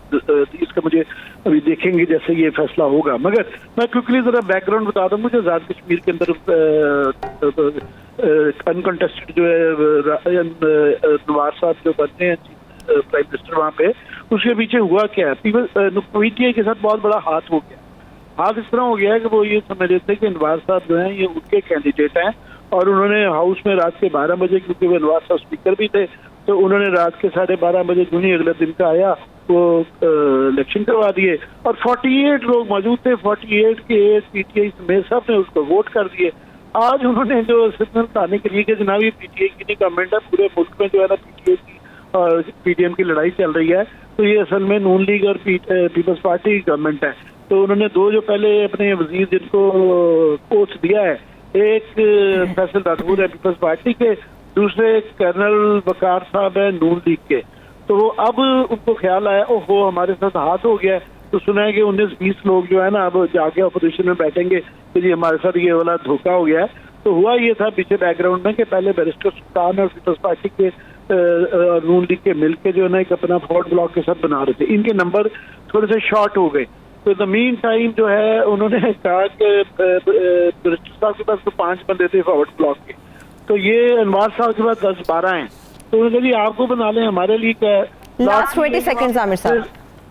इसका मुझे अभी देखेंगे जैसे ये फैसला होगा। मगर मैं क्विकली जरा बैकग्राउंड बता दूं, मुझे आजाद कश्मीर के अंदर अनकंटेस्टेड जो है नवाज साहब जो बनते हैं प्राइम मिनिस्टर वहाँ पे, उसके पीछे हुआ क्या है? पीटीआई के साथ बहुत बड़ा हाथ हो गया। हाथ इस तरह हो गया है कि वो ये समझ रहे थे कि नवाज साहब जो हैं ये उनके कैंडिडेट हैं, और उन्होंने हाउस में रात के 12 बजे, क्योंकि वो नवाज साहब स्पीकर भी थे, तो उन्होंने रात के 12:30 बजे जो ही अगले दिन का आया वो इलेक्शन करवा दिए, और 48 लोग मौजूद थे, 48 के 8 पीटीआई समेत सब ने उसको वोट कर दिए। आज उन्होंने जो सिग्नल बताने के लिए कि जनाब ये पीटीआई की नहीं गवर्नमेंट है, पूरे मुल्क में जो है ना पीटीआई की और पीडीएम की लड़ाई चल रही है, तो ये असल में नून लीग और पीपल्स पार्टी की गवर्नमेंट है। तो उन्होंने दो जो पहले अपने वजीर जिनको पोस्ट दिया है, एक फैसल राठौर है पीपल्स पार्टी के, दूसरे कर्नल वकार साहब है नून लीग के। तो अब उनको ख्याल आया ओहो हमारे साथ हाथ हो गया है, तो सुना है कि 19-20 लोग जो है ना अब जाके अपोजिशन में बैठेंगे कि जी हमारे साथ ये वाला धोखा हो गया है। तो हुआ ये था पीछे बैकग्राउंड में कि पहले बैरिस्टर सुल्तान और पीपल्स पार्टी के नून लीग के मिलकर जो है ना एक अपना फॉरवर्ड ब्लॉक के साथ बना रहे थे, इनके नंबर थोड़े से शॉर्ट हो गए। तो द मीन टाइम जो है उन्होंने कहा कि बैरिस्टर साहब के पास तो 5 बंदे थे फॉरवर्ड ब्लॉक के, तो ये अनवार साहब के पास 10-12 हैं, तो उन्होंने कहा जी आपको बना लें, हमारे लिए क्या है। लास्ट 20 सेकंड्स आमिर साहब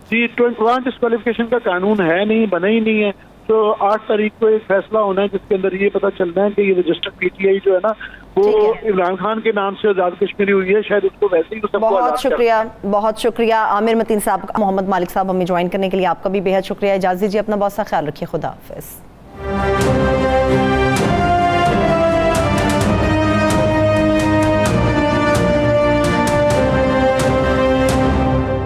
जी। 21 डिस्क्वालिफिकेशन का कानून है नहीं, बना ही नहीं है। तो 8 तारीख को एक फैसला होना है जिसके अंदर ये पता चलना है कि ये रजिस्टर्ड पीटीआई जो है ना वो इमरान खान के नाम से आजाद कश्मीरी हुई है, शायद उसको वैसे ही सबको बहुत शुक्रिया आमिर मतीन साहब, मोहम्मद मालिक साहब हमें ज्वाइन करने के लिए आपका भी बेहद शुक्रिया। इजाज़त दीजिए, अपना बहुत सा ख्याल रखिए, खुदा हाफिज़।